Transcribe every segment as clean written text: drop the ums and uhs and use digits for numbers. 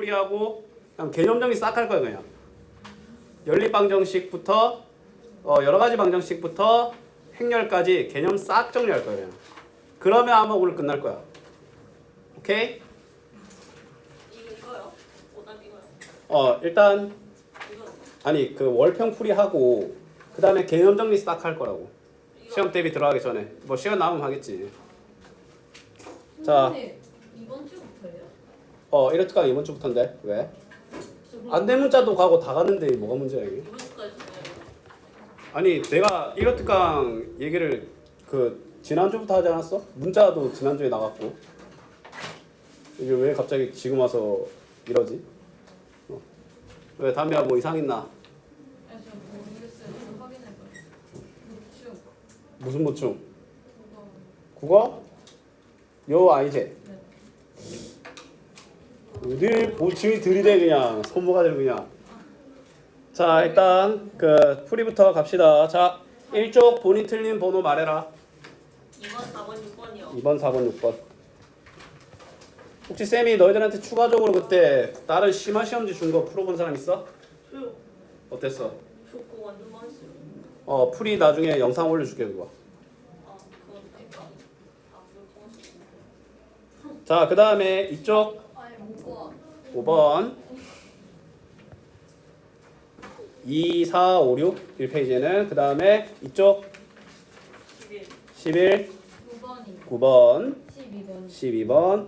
풀이하고 그냥 개념 정리 싹 할 거야 그냥. 연립 방정식부터 여러 가지 방정식부터 행렬까지 개념 싹 정리할 거야 그냥. 그러면 아마 오늘 끝날 거야. 오케이? 이거요? 오답 이거요? 일단 이거 아니 그 월평 풀이하고 그 다음에 개념 정리 싹 할 거라고. 시험 대비 들어가기 전에 뭐 시간 남으면 하겠지. 자, 이번 주부터예요? 이렇게가 이번 주부터인데 왜? 안대 문자도 가고 다 가는데 뭐가 문제야 이게? 이번 주까지 돼요. 아니 내가 이렇트강 얘기를 그 지난주부터 하지 않았어? 문자도 지난주에 나갔고 이게 왜 갑자기 지금 와서 이러지? 왜 담배야 뭐 이상 있나? 아, 저 모르겠어요. 좀 확인해봐요. 보충. 무슨 보충? 그거. 국어? 요 아이제 네. 어딜 보충이 들이대 그냥 손모가지를 그냥. 자 일단 그 풀이부터 갑시다. 자 1쪽 본이 틀린 번호 말해라. 2번, 4번, 6번이요. 2번 4번 6번. 혹시 쌤이 너희들한테 추가적으로 그때 다른 심화 시험지 준 거 풀어본 사람 있어? 저요. 어땠어? 좋고 완전 맛있어요. 풀이 나중에 영상 올려줄게 그거. 아, 그건 내가 그거 자 그 다음에 이쪽 아예 못 5번 2, 4, 5, 6 1페이지에는 그 다음에 이쪽 11. 11 9번이. 9번 12번. 12번.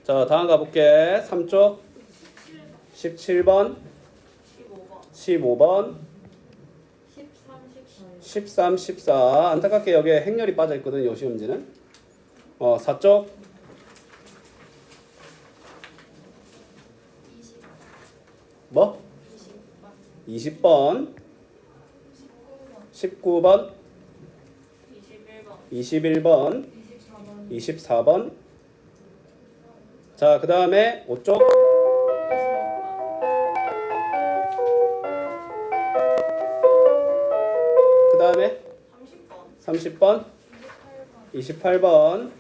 자 다음 가볼게. 3쪽 17번 15번. 15번 13, 14. 13, 14. 안타깝게 여기에 행렬이 빠져있거든 요 시험지는. 4쪽 20. 뭐? 20번 19번 21번. 21번 24번. 24번. 자 그 다음에 5쪽 그 다음에 30번. 30번 28번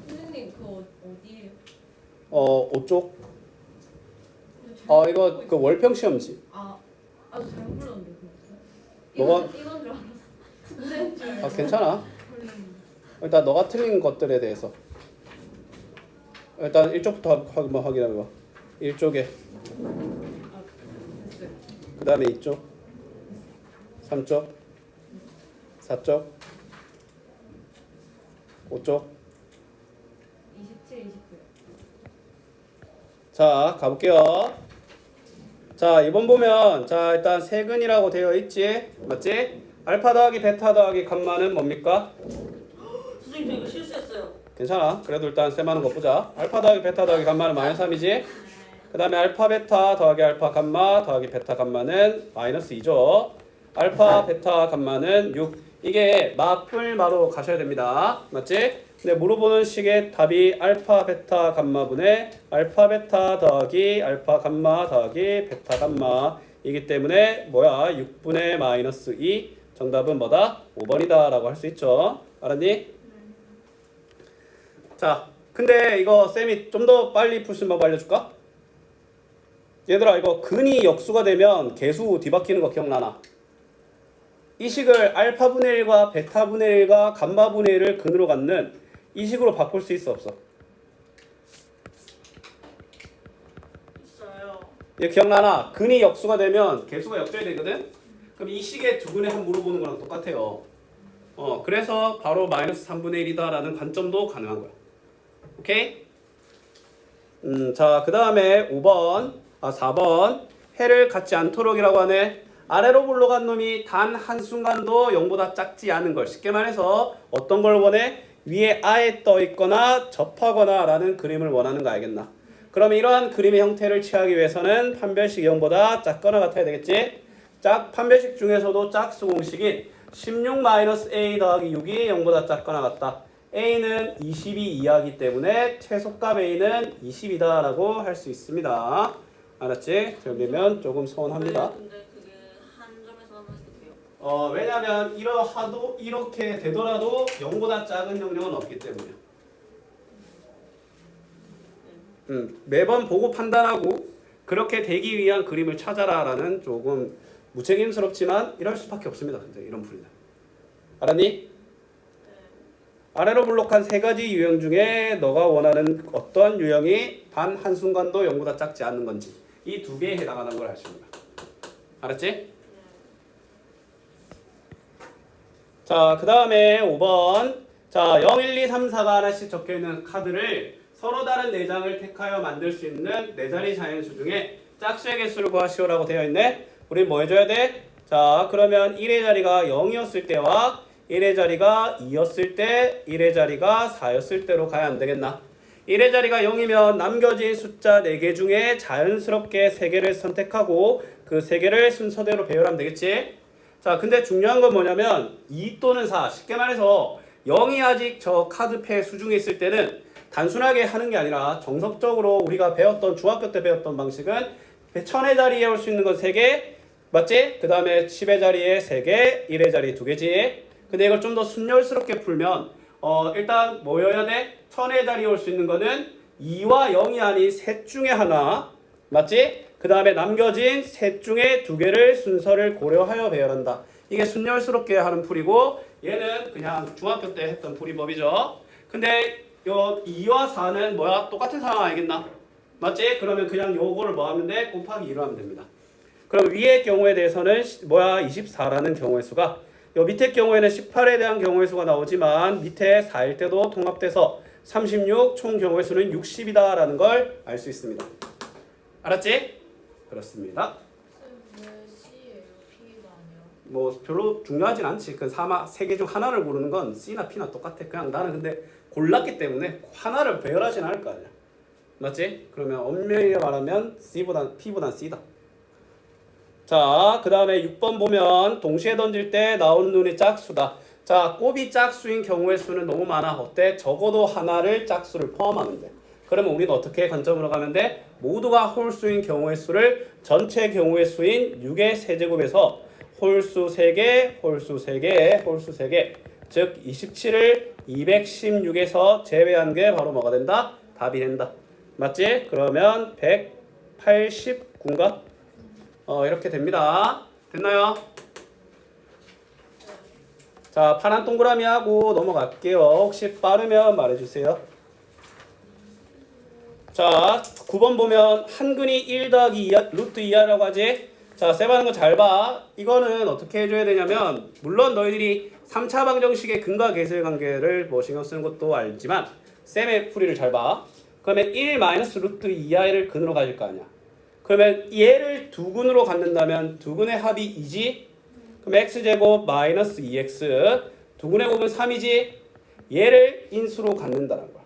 선생님 그거 어디에요? 5쪽. 이거 그 월평 시험지. 아주 잘못 불렀는데. 너가 이건 줄 알았어. 선생님 줄 알았어. 괜찮아. 일단 너가 틀린 것들에 대해서 일단 1쪽부터 한번 확인해봐. 1쪽에 됐어요. 그 다음에 2쪽 3쪽 4쪽 5쪽. 27, 29. 자 가볼게요. 자 이번 보면 자 일단 세근이라고 되어 있지 맞지? 알파 더하기 베타 더하기 감마는 뭡니까? 선생님 저 이거 실수했어요. 괜찮아. 그래도 일단 쌤 하는 거 보자. 알파 더하기 베타 더하기 감마는 마이너스 3이지. 그 다음에 알파 베타 더하기 알파 감마 더하기 베타 감마는 마이너스 2죠. 알파 베타 감마는 6. 이게 마풀마로 가셔야 됩니다. 맞지? 근데 물어보는 식의 답이 알파 베타 감마분의 알파 베타 더하기 알파 감마 더하기 베타 감마 이기 때문에 뭐야 6분의 마이너스 2. 정답은 뭐다? 5번이다 라고 할 수 있죠. 알았니? 자 근데 이거 쌤이 좀 더 빨리 풀 수 있는 법 알려줄까? 얘들아 이거 근이 역수가 되면 개수 뒤바뀌는 거 기억나나? 이 식을 알파분의 1과 베타분의 1과 감마분의 1을 근으로 갖는 이 식으로 바꿀 수 있어 없어? 있어요. 얘 기억나나? 근이 역수가 되면 개수가 역전이 되거든? 그럼 이 식의 두 근의 합 물어보는 거랑 똑같아요. 그래서 바로 마이너스 3분의 1이다 라는 관점도 가능한 거야. 오케이? 자 그 다음에 4번 해를 갖지 않도록이라고 하네. 아래로 굴러간 놈이 단 한순간도 0보다 작지 않은 걸 쉽게 말해서 어떤 걸 원해? 위에 아에 떠 있거나 접하거나 라는 그림을 원하는 거 알겠나? 그러면 이러한 그림의 형태를 취하기 위해서는 판별식이 0보다 작거나 같아야 되겠지? 판별식 중에서도 짝수 공식인 16-a 더하기 6이 0보다 작거나 같다. a는 20이 이하이기 때문에 최소값 a는 20이다 라고 할 수 있습니다. 알았지? 들리면 조금 서운합니다. 근데 그게 한 점에서 하면 돼요. 왜냐면 이렇게 되더라도 0보다 작은 영역은 없기 때문이야. 매번 보고 판단하고 그렇게 되기 위한 그림을 찾아라라는 조금 무책임스럽지만 이럴 수밖에 없습니다. 근데 이런 풀이는 알았니? 아래로 블록한 세 가지 유형 중에 너가 원하는 어떤 유형이 단 한순간도 0보다 작지 않는 건지 이 두 개에 해당하는 걸 알 수 있는 거야. 알았지? 자, 그 다음에 5번. 자, 0, 1, 2, 3, 4가 하나씩 적혀있는 카드를 서로 다른 4장을 택하여 만들 수 있는 4자리 자연수 중에 짝수의 개수를 구하시오라고 되어 있네. 우리 뭐 해줘야 돼? 자, 그러면 1의 자리가 0이었을 때와 1의 자리가 2였을 때, 1의 자리가 4였을 때로 가야 안 되겠나? 1의 자리가 0이면 남겨진 숫자 4개 중에 자연스럽게 3개를 선택하고 그 3개를 순서대로 배열하면 되겠지? 자, 근데 중요한 건 뭐냐면 2 또는 4, 쉽게 말해서 0이 아직 저 카드패 수중에 있을 때는 단순하게 하는 게 아니라 정석적으로 우리가 배웠던 중학교 때 배웠던 방식은 1000의 자리에 올 수 있는 건 3개 맞지? 그 다음에 10의 자리에 3개, 1의 자리에 2개지. 근데 이걸 좀 더 순열스럽게 풀면 일단 뭐여야 돼? 1000의 자리에 올 수 있는 거는 2와 0이 아닌 셋 중에 하나 맞지? 그 다음에 남겨진 셋 중에 2개를 순서를 고려하여 배열한다. 이게 순열스럽게 하는 풀이고 얘는 그냥 중학교 때 했던 풀이법이죠. 근데 요 2와 4는 뭐야? 똑같은 상황 알겠나? 맞지? 그러면 그냥 요거를 뭐 하면 돼? 곱하기 2로 하면 됩니다. 그럼 위의 경우에 대해서는 뭐야? 24라는 경우의 수가 요 밑에 경우에는 18에 대한 경우의 수가 나오지만 밑에 4일 때도 통합돼서 36 총 경우의 수는 60이다 라는 걸 알 수 있습니다. 알았지? 그렇습니다. 왜 C예요? P가 아니라? 뭐 별로 중요하진 않지. 그 3개 중 하나를 고르는 건 C나 P나 똑같아. 그냥 나는 근데 골랐기 때문에 하나를 배열하진 않을 거 아니야. 맞지? 그러면 엄밀히 말하면 P보단 C다. 자, 그 다음에 6번 보면 동시에 던질 때 나오는 눈이 짝수다. 자, 곱이 짝수인 경우의 수는 너무 많아. 어때? 적어도 하나를 짝수를 포함하는데. 그러면 우리는 어떻게 관점으로 가면 돼? 모두가 홀수인 경우의 수를 전체 경우의 수인 6의 세제곱에서 홀수 3개, 홀수 3개, 홀수 3개. 즉 27을 216에서 제외한 게 바로 뭐가 된다? 답이 된다. 맞지? 그러면 189인가? 이렇게 됩니다. 됐나요? 자, 파란 동그라미 하고 넘어갈게요. 혹시 빠르면 말해주세요. 자, 9번 보면 한근이 1 더하기 2, 루트 2하라고 하지? 자, 쌤하는 거 잘 봐. 이거는 어떻게 해줘야 되냐면 물론 너희들이 3차 방정식의 근과 계수의 관계를 뭐 신경 쓰는 것도 알지만 쌤의 풀이를 잘 봐. 그러면 1 마이너스 루트 2i를 근으로 가질 거 아니야. 그러면 얘를 두 근으로 갖는다면 두 근의 합이 2지? 그럼 x제곱 마이너스 2x 두 근의 곱은 3이지? 얘를 인수로 갖는다는 거야.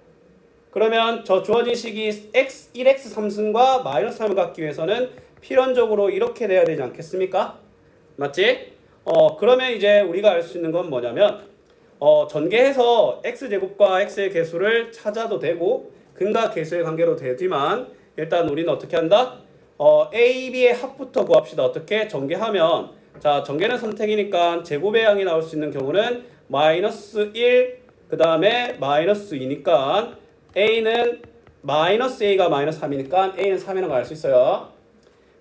그러면 저 주어진 식이 x 1x 3승과 마이너스 3을 갖기 위해서는 필연적으로 이렇게 돼야 되지 않겠습니까? 맞지? 그러면 이제 우리가 알 수 있는 건 뭐냐면 전개해서 x제곱과 x의 개수를 찾아도 되고 근과 계수의 관계로 되지만 일단 우리는 어떻게 한다? A, B의 합부터 구합시다. 어떻게? 전개하면 자, 전개는 선택이니까 제곱의 양이 나올 수 있는 경우는 마이너스 1, 그 다음에 마이너스 2니까 A는 마이너스 A가 마이너스 3이니까 A는 3이라는 걸 알 수 있어요.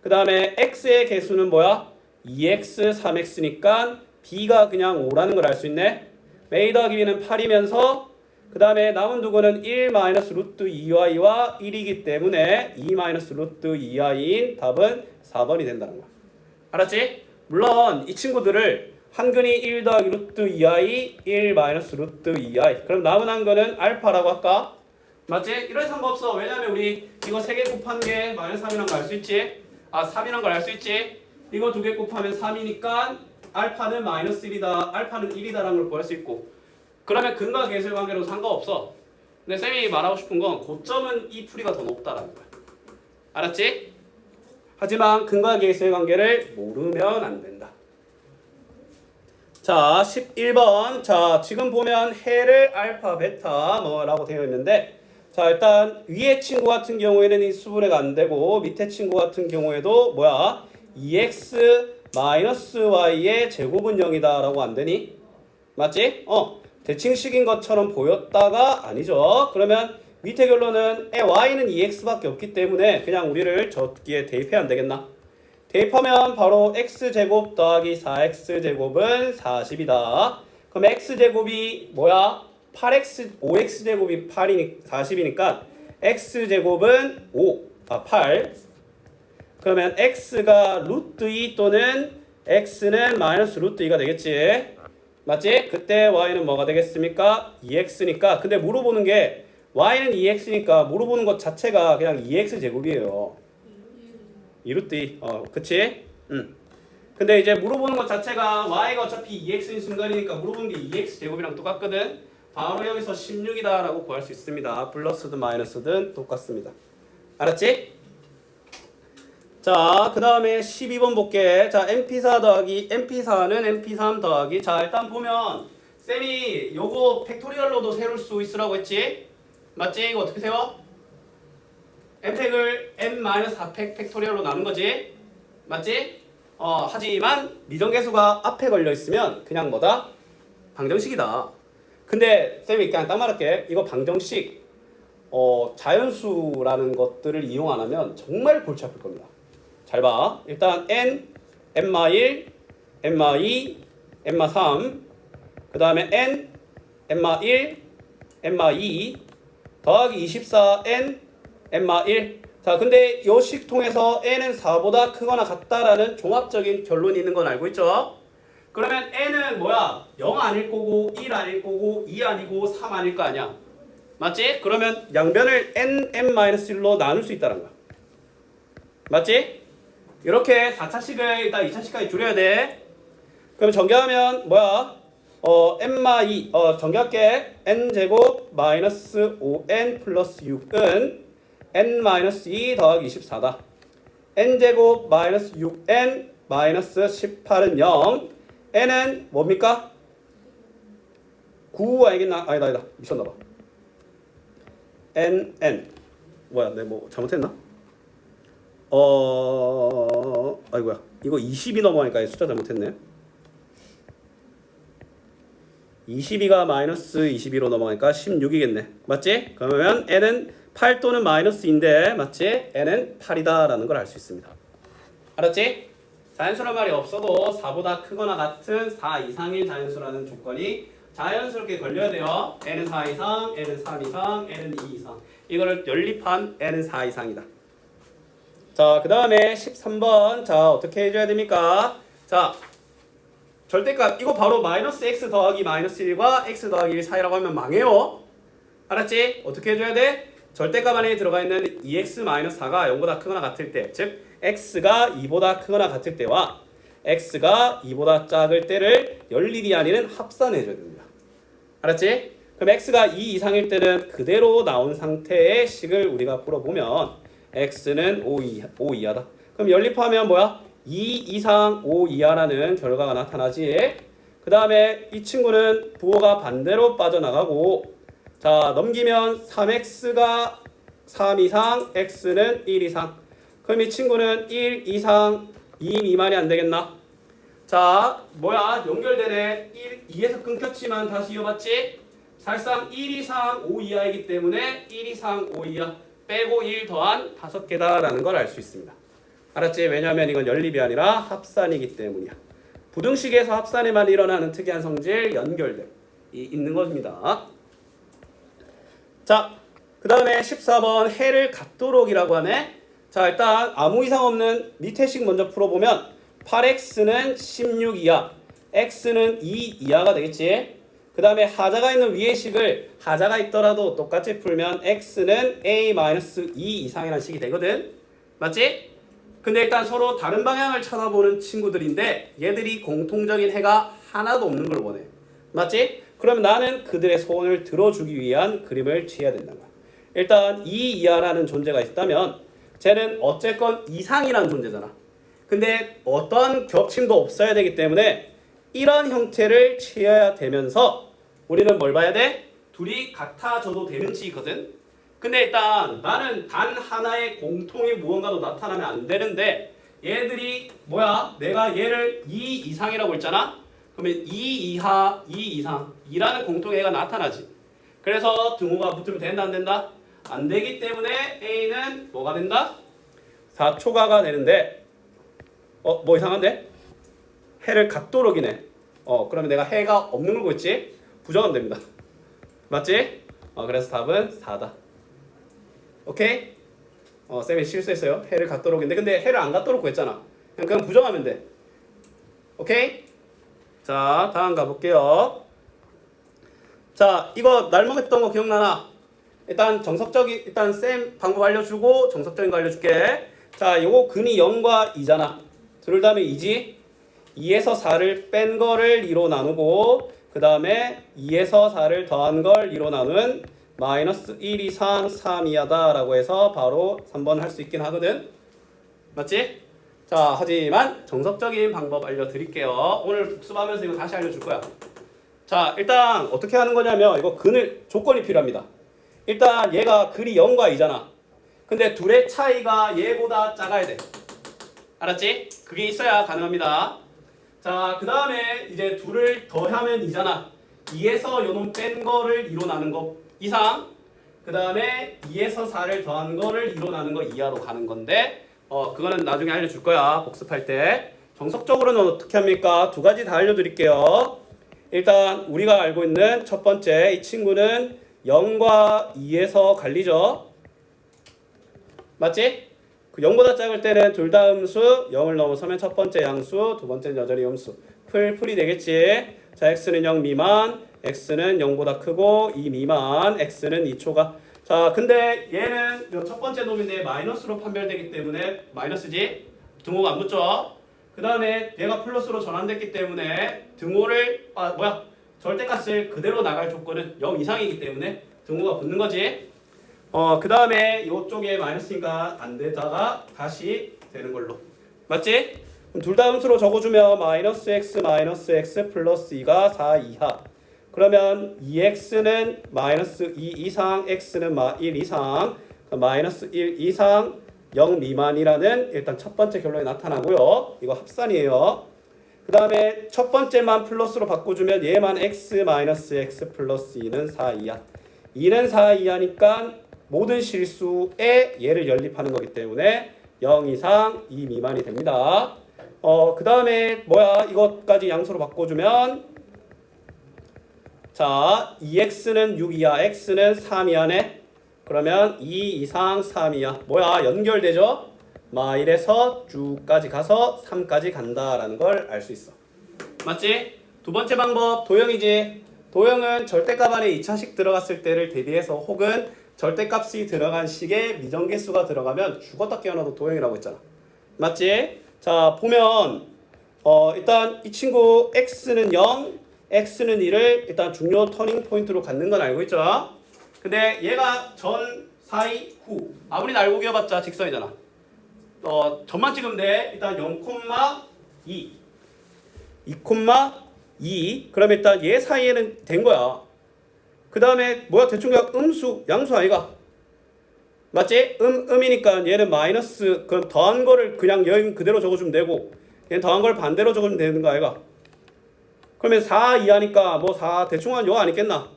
그 다음에 X의 개수는 뭐야? 2X, 3X니까 B가 그냥 5라는 걸 알 수 있네. A 더하기 B는 8이면서 그 다음에 남은 두 개는 1 마이너스 루트 2i와 1이기 때문에 2 마이너스 루트 2i인 답은 4번이 된다는 거야. 알았지? 물론 이 친구들을 한근이 1 더하기 루트 2i 1 마이너스 루트 2i 그럼 남은 한근은 알파라고 할까? 맞지? 이런 상관없어. 왜냐면 우리 이거 3개 곱한 게 마이너스 3이라는 걸 알 수 있지? 3이라는 걸 알 수 있지? 이거 2개 곱하면 3이니까 알파는 마이너스 1이다. 알파는 1이다라는 걸 구할 수 있고 그러면 근과 계수의 관계로 상관없어. 근데 쌤이 말하고 싶은 건 고점은 이 풀이가 더 높다라는 거야. 알았지? 하지만 근과 계수의 관계를 모르면 안 된다. 자, 11번. 자, 지금 보면 해를 알파, 베타 뭐라고 되어 있는데 자, 일단 위에 친구 같은 경우에는 이 수분해가 안 되고 밑에 친구 같은 경우에도 뭐야? 2x 마이너스 y의 제곱은 0이다 라고 안 되니? 맞지? 대칭식인 것처럼 보였다가 아니죠. 그러면 밑에 결론은 y는 2x밖에 없기 때문에 그냥 우리를 저기에 대입해야 안 되겠나? 대입하면 바로 x제곱 더하기 4x제곱은 40이다. 그럼 x제곱이 뭐야? 8x, 5x제곱이 40이니까 x제곱은 8. 그러면 x가 루트 2 또는 x는 마이너스 루트 2가 되겠지. 맞지? 그때 y는 뭐가 되겠습니까? 2x니까. 근데 물어보는 게 y는 2x니까 물어보는 것 자체가 그냥 2x 제곱이에요. 2루트 2. 그치? 근데 이제 물어보는 것 자체가 y가 어차피 2x인 순간이니까 물어보는 게 2x 제곱이랑 똑같거든. 바로 여기서 16이다 라고 구할 수 있습니다. 플러스든 마이너스든 똑같습니다. 알았지? 자, 그 다음에 12번 볼게. 자, MP4 더하기 MP4는 MP3 더하기. 자, 일단 보면 쌤이 요거 팩토리얼로도 세울 수 있으라고 했지? 맞지? 이거 어떻게 세워? m팩을 n-4팩 팩토리얼로 나눈 거지? 맞지? 하지만 미정계수가 앞에 걸려 있으면 그냥 뭐다? 방정식이다. 근데 쌤이 그냥 딱 말할게. 이거 방정식 자연수라는 것들을 이용 안 하면 정말 골치 아플 겁니다. 잘 봐. 일단 n, n-1, n-2, n-3 그 다음에 n, n-1, n-2 더하기 24n, n-1 자, 근데 요 식 통해서 n은 4보다 크거나 같다라는 종합적인 결론이 있는 건 알고 있죠? 그러면 n은 뭐야? 0 아닐 거고 1 아닐 거고 2 아니고 3 아닐 거 아니야. 맞지? 그러면 양변을 n-1로 나눌 수 있다는 거야. 맞지? 이렇게 4차식을 일단 2차식까지 줄여야 돼. 그럼 전개하면 뭐야? n-2 전개할게. n제곱 마이너스 5n 플러스 6은 n-2 더하기 24다. n제곱 마이너스 6n 마이너스 18은 0. n은 뭡니까? 9 알겠나? 아니다 미쳤나봐. n 뭐야 내가 뭐 잘못했나? 아이고야 이거 20이 넘어가니까 숫자 잘못했네. 22가 마이너스 22로 넘어가니까 16이겠네. 맞지? 그러면 n은 8 또는 마이너스인데 맞지? n은 8이다 라는 걸 알 수 있습니다. 알았지? 자연수란 말이 없어도 4보다 크거나 같은 4 이상인 자연수라는 조건이 자연스럽게 걸려야 돼요. n은 4 이상, n은 3 이상, n은 2 이상. 이거를 연립한 n은 4 이상이다. 자, 그 다음에 13번. 자, 어떻게 해줘야 됩니까? 자, 절대값. 이거 바로 마이너스 x 더하기 마이너스 1과 x 더하기 1 사이라고 하면 망해요. 알았지? 어떻게 해줘야 돼? 절대값 안에 들어가 있는 2x-4가 0보다 크거나 같을 때, 즉 x가 2보다 크거나 같을 때와 x가 2보다 작을 때를 연립이 아니는 합산해줘야 됩니다. 알았지? 그럼 x가 2 이상일 때는 그대로 나온 상태의 식을 우리가 풀어보면 x는 5 이하다. 그럼 연립하면 뭐야? 2 이상 5 이하라는 결과가 나타나지. 그 다음에 이 친구는 부호가 반대로 빠져나가고 자 넘기면 3x가 3 이상 x는 1 이상 그럼 이 친구는 1 이상 2 미만이 안 되겠나? 자 뭐야 연결되네. 2에서 끊겼지만 다시 이어봤지? 사실상 1 이상 5 이하이기 때문에 1 이상 5 이하 빼고 1 더한 5개다 라는 걸 알 수 있습니다. 알았지? 왜냐하면 이건 연립이 아니라 합산이기 때문이야. 부등식에서 합산에만 일어나는 특이한 성질 연결됨이 있는 것입니다. 자, 그 다음에 14번 해를 갖도록이라고 하네. 자, 일단 아무 이상 없는 밑에 식 먼저 풀어보면 8x는 16 이하, x는 2 이하가 되겠지. 그 다음에 하자가 있는 위의 식을 하자가 있더라도 똑같이 풀면 x는 a-2 이상이라는 식이 되거든. 맞지? 근데 일단 서로 다른 방향을 쳐다보는 친구들인데 얘들이 공통적인 해가 하나도 없는 걸 원해. 맞지? 그럼 나는 그들의 소원을 들어주기 위한 그림을 취해야 된다는 거야. 일단 2 이하라는 존재가 있다면 쟤는 어쨌건 이상이라는 존재잖아. 근데 어떠한 겹침도 없어야 되기 때문에 이런 형태를 취해야 되면서 우리는 뭘 봐야 돼? 둘이 같아져도 되는 식이거든. 근데 일단 나는 단 하나의 공통의 무언가도 나타나면 안 되는데 얘들이 뭐야? 내가 얘를 2 이상이라고 했잖아? 그러면 2 이하, 2 이상 이라는 공통애가 나타나지. 그래서 등호가 붙으면 된다 안 된다? 안 되기 때문에 A는 뭐가 된다? 4초가가 되는데 뭐 이상한데? 해를 갖도록이네. 그러면 내가 해가 없는 걸 구했지? 부정하면 됩니다. 맞지? 그래서 답은 4다. 오케이? 쌤이 실수했어요. 해를 갖도록인데 근데 해를 안 갖도록 구했잖아. 그냥 부정하면 돼. 오케이? 자, 다음 가볼게요. 자, 이거 날먹했던 거 기억나나? 일단 일단 쌤 방법 알려주고 정석적인 거 알려줄게. 자, 요거 근이 0과 2잖아. 둘 다음에 2지? 2에서 4를 뺀 거를 2로 나누고 그 다음에 2에서 4를 더한 걸 2로 나눈 마이너스 1 이상 3 이하다 라고 해서 바로 3번 할 수 있긴 하거든. 맞지? 자, 하지만 정석적인 방법 알려드릴게요. 오늘 복습하면서 이거 다시 알려줄 거야. 자, 일단 어떻게 하는 거냐면 이거 근을 조건이 필요합니다. 일단 얘가 근이 0과 2잖아. 근데 둘의 차이가 얘보다 작아야 돼. 알았지? 그게 있어야 가능합니다. 자, 그 다음에 이제 둘을 더하면 2잖아. 2에서 요놈 뺀 거를 2로 나눈 거 이상, 그 다음에 2에서 4를 더한 거를 2로 나눈 거 이하로 가는 건데 그거는 나중에 알려줄 거야. 복습할 때. 정석적으로는 어떻게 합니까? 두 가지 다 알려드릴게요. 일단 우리가 알고 있는 첫 번째 이 친구는 0과 2에서 갈리죠. 맞지? 그 0보다 작을 때는 둘 다 음수, 0을 넘어서면 첫 번째 양수, 두 번째는 여전히 음수. 풀이 되겠지? 자, x는 0 미만, x는 0보다 크고 2 미만, x는 2초가. 자, 근데 얘는 첫 번째 놈인데 마이너스로 판별되기 때문에 마이너스지? 등호가 안 붙죠? 그 다음에 얘가 플러스로 전환됐기 때문에 등호를 절대값을 그대로 나갈 조건은 0 이상이기 때문에 등호가 붙는 거지. 그 다음에 이쪽에 마이너스니까 안 되다가 다시 되는 걸로. 맞지? 그럼 둘 다 음수로 적어주면 마이너스 x 플러스 2가 4 이하. 그러면 2x는 마이너스 2 이상, x는 1 이상, 마이너스 1 이상, 0 미만이라는 일단 첫 번째 결론이 나타나고요. 이거 합산이에요. 그 다음에 첫 번째만 플러스로 바꿔주면 얘만 x 마이너스 x 플러스 2는 4 이하. 2는 4 이하니까 모든 실수에 얘를 연립하는 거기 때문에 0 이상 2 미만이 됩니다. 그 다음에 이것까지 양수로 바꿔주면 자, 2x는 6 이하, x는 3 이하네. 그러면 2 이상 3 이하. 연결되죠? 1에서 쭉까지 가서 3까지 간다라는 걸 알 수 있어. 맞지? 두 번째 방법 도형이지. 도형은 절대값 안에 2차식 들어갔을 때를 대비해서 혹은 절대값이 들어간 식에 미정계수가 들어가면 죽었다 깨어나도 도형이라고 했잖아. 맞지? 자, 보면 일단 이 친구 x는 0, x는 1을 일단 중요 터닝 포인트로 갖는 건 알고 있죠? 근데 얘가 전, 사이, 후 아무리 날고 기어봤자 직선이잖아. 전만 찍으면 돼. 일단 0,2 2,2 그럼 일단 얘 사이에는 된 거야. 그 다음에 대충 그냥 음수, 양수 아이가? 맞지? 음이니까 얘는 마이너스, 그럼 더한 거를 그냥 여기 그대로 적어주면 되고 얘는 더한 걸 반대로 적어주면 되는 거 아이가? 그러면 4 이하니까 4 대충 한 요거 아니겠나?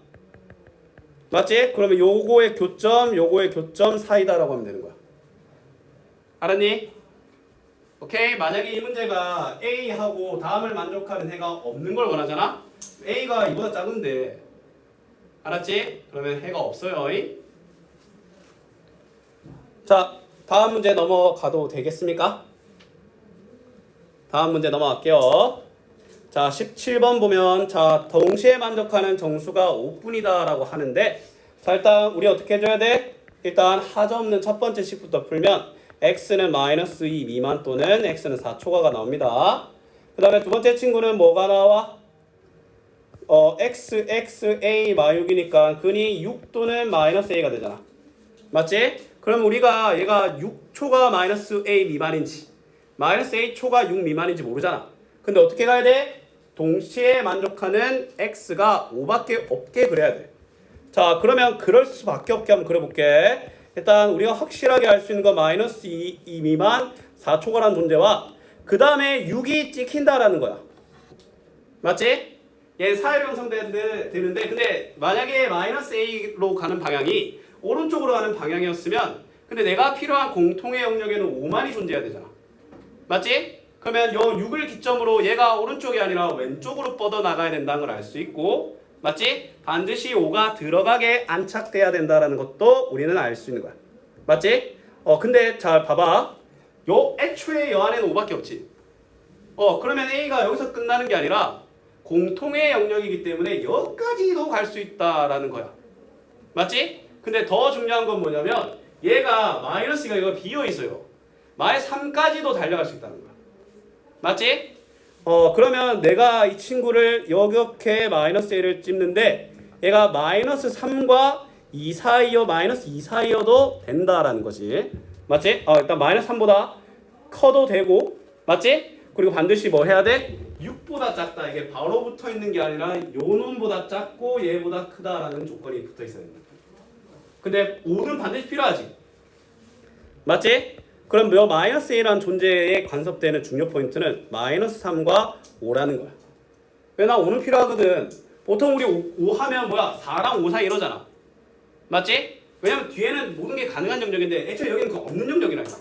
맞지? 그러면 요거의 교점 사이다라고 하면 되는 거야. 알았니? 오케이? 만약에 이 문제가 A하고 다음을 만족하는 해가 없는 걸 원하잖아? A가 이보다 작은데 알았지? 그러면 해가 없어요. 자, 다음 문제 넘어가도 되겠습니까? 다음 문제 넘어갈게요. 자, 17번 보면 자, 동시에 만족하는 정수가 5분이다 라고 하는데 자, 일단 우리 어떻게 해줘야 돼? 일단 하자 없는 첫 번째 식부터 풀면 x는 마이너스 2 미만 또는 x는 4초가가 나옵니다. 그 다음에 두 번째 친구는 뭐가 나와? a 마육이니까 근이 6 또는 마이너스 a가 되잖아. 맞지? 그럼 우리가 얘가 6초가 마이너스 a 미만인지 마이너스 a 초가 6 미만인지 모르잖아. 근데 어떻게 가야 돼? 동시에 만족하는 x가 5밖에 없게 그려야 돼. 자, 그러면 그럴 수밖에 없게 한번 그려볼게. 일단 우리가 확실하게 알 수 있는 건 마이너스 2 미만 4초가라는 존재와 그 다음에 6이 찍힌다라는 거야. 맞지? 얘 사이로 형성되는데 근데 만약에 마이너스 a로 가는 방향이 오른쪽으로 가는 방향이었으면 근데 내가 필요한 공통의 영역에는 5만이 존재해야 되잖아. 맞지? 그러면 요 6을 기점으로 얘가 오른쪽이 아니라 왼쪽으로 뻗어나가야 된다는 걸 알 수 있고 맞지? 반드시 5가 들어가게 안착돼야 된다는 것도 우리는 알 수 있는 거야. 맞지? 근데 잘 봐봐. 요 애초에 여 안에는 5밖에 없지. 그러면 A가 여기서 끝나는 게 아니라 공통의 영역이기 때문에 여기까지도 갈 수 있다라는 거야. 맞지? 근데 더 중요한 건 뭐냐면 얘가 마이너스가 이거 비어 있어요. 마이너스 3까지도 달려갈 수 있다는 거야. 맞지? 그러면 내가 이 친구를 이렇게 마이너스 1을 찝는데 얘가 마이너스 3과 2 사이여 마이너스 2 사이여도 된다라는 거지. 맞지? 일단 마이너스 3보다 커도 되고 맞지? 그리고 반드시 뭐 해야 돼? 6보다 작다. 이게 바로 붙어 있는 게 아니라 요 놈보다 작고 얘보다 크다라는 조건이 붙어 있어야 된다. 근데 5는 반드시 필요하지. 맞지? 그럼 요 마이너스 1이라는 존재에 간섭되는 중요 포인트는 마이너스 3과 5라는 거야. 왜 나 5는 필요하거든. 보통 우리 5 하면 뭐야? 4랑 5 사이 이러잖아. 맞지? 왜냐면 뒤에는 모든 게 가능한 영역인데 애초에 여기는 그 없는 영역이라니까.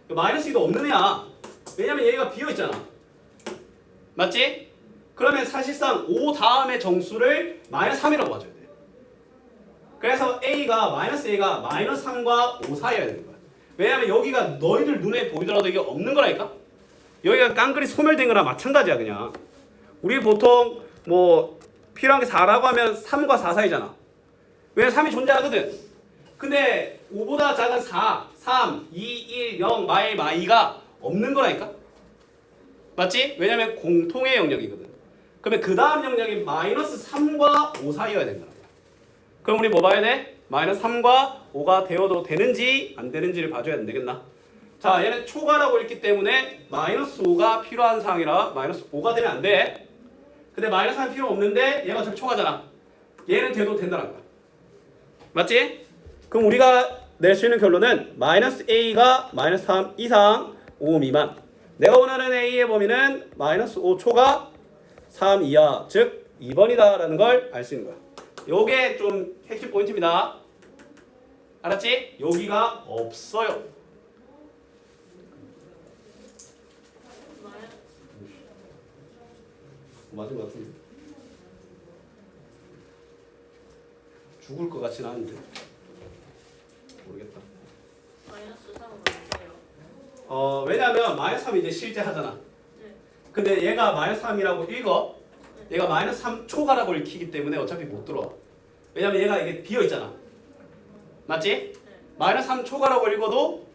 마이너스 2도 없는 애야. 왜냐면 얘가 비어있잖아. 맞지? 그러면 사실상 5 다음의 정수를 마이너스 3이라고 봐줘야 돼. 그래서 마이너스 A가 마이너스 3과 5 사이여야 되는 거야. 왜냐면 여기가 너희들 눈에 보이더라도 이게 없는 거라니까? 여기가 깡그리 소멸된 거랑 마찬가지야 그냥. 우리 보통 뭐 필요한 게 4라고 하면 3과 4 사이잖아. 왜냐면 3이 존재하거든. 근데 5보다 작은 4, 3, 2, 1, 0, 마이가 없는 거라니까? 맞지? 왜냐면 공통의 영역이거든. 그러면 그 다음 영역이 마이너스 3과 5 사이여야 된다. 그럼 우리 뭐 봐야 돼? 마이너스 3과 5가 되어도 되는지 안 되는지를 봐줘야 되겠나? 자, 얘는 초과라고 읽기 때문에 마이너스 5가 필요한 상황이라 마이너스 5가 되면 안 돼. 근데 마이너스 3이 필요 없는데 얘가 저기 초과잖아. 얘는 돼도 된다는 거야. 맞지? 그럼 우리가 낼 수 있는 결론은 마이너스 A가 마이너스 3 이상 5 미만. 내가 원하는 A의 범위는 마이너스 5 초과 3 이하, 즉 2번이다라는 걸 알 수 있는 거야. 요게 좀 핵심 포인트입니다. 알았지? 여기가 없어요. 맞은 것 같은데. 죽을 것 같진 않은데. 모르겠다. 마이너스 3은 뭔데요? 왜냐면 마이너스 3이 이제 실제 하잖아. 네. 근데 얘가 마이너스 3이라고 읽어. 얘가 마이너스 3 초과라고 읽히기 때문에 어차피 못 들어와. 왜냐면 얘가 이게 비어 있잖아. 맞지? 네. 마이너스 3 초과라고 읽어도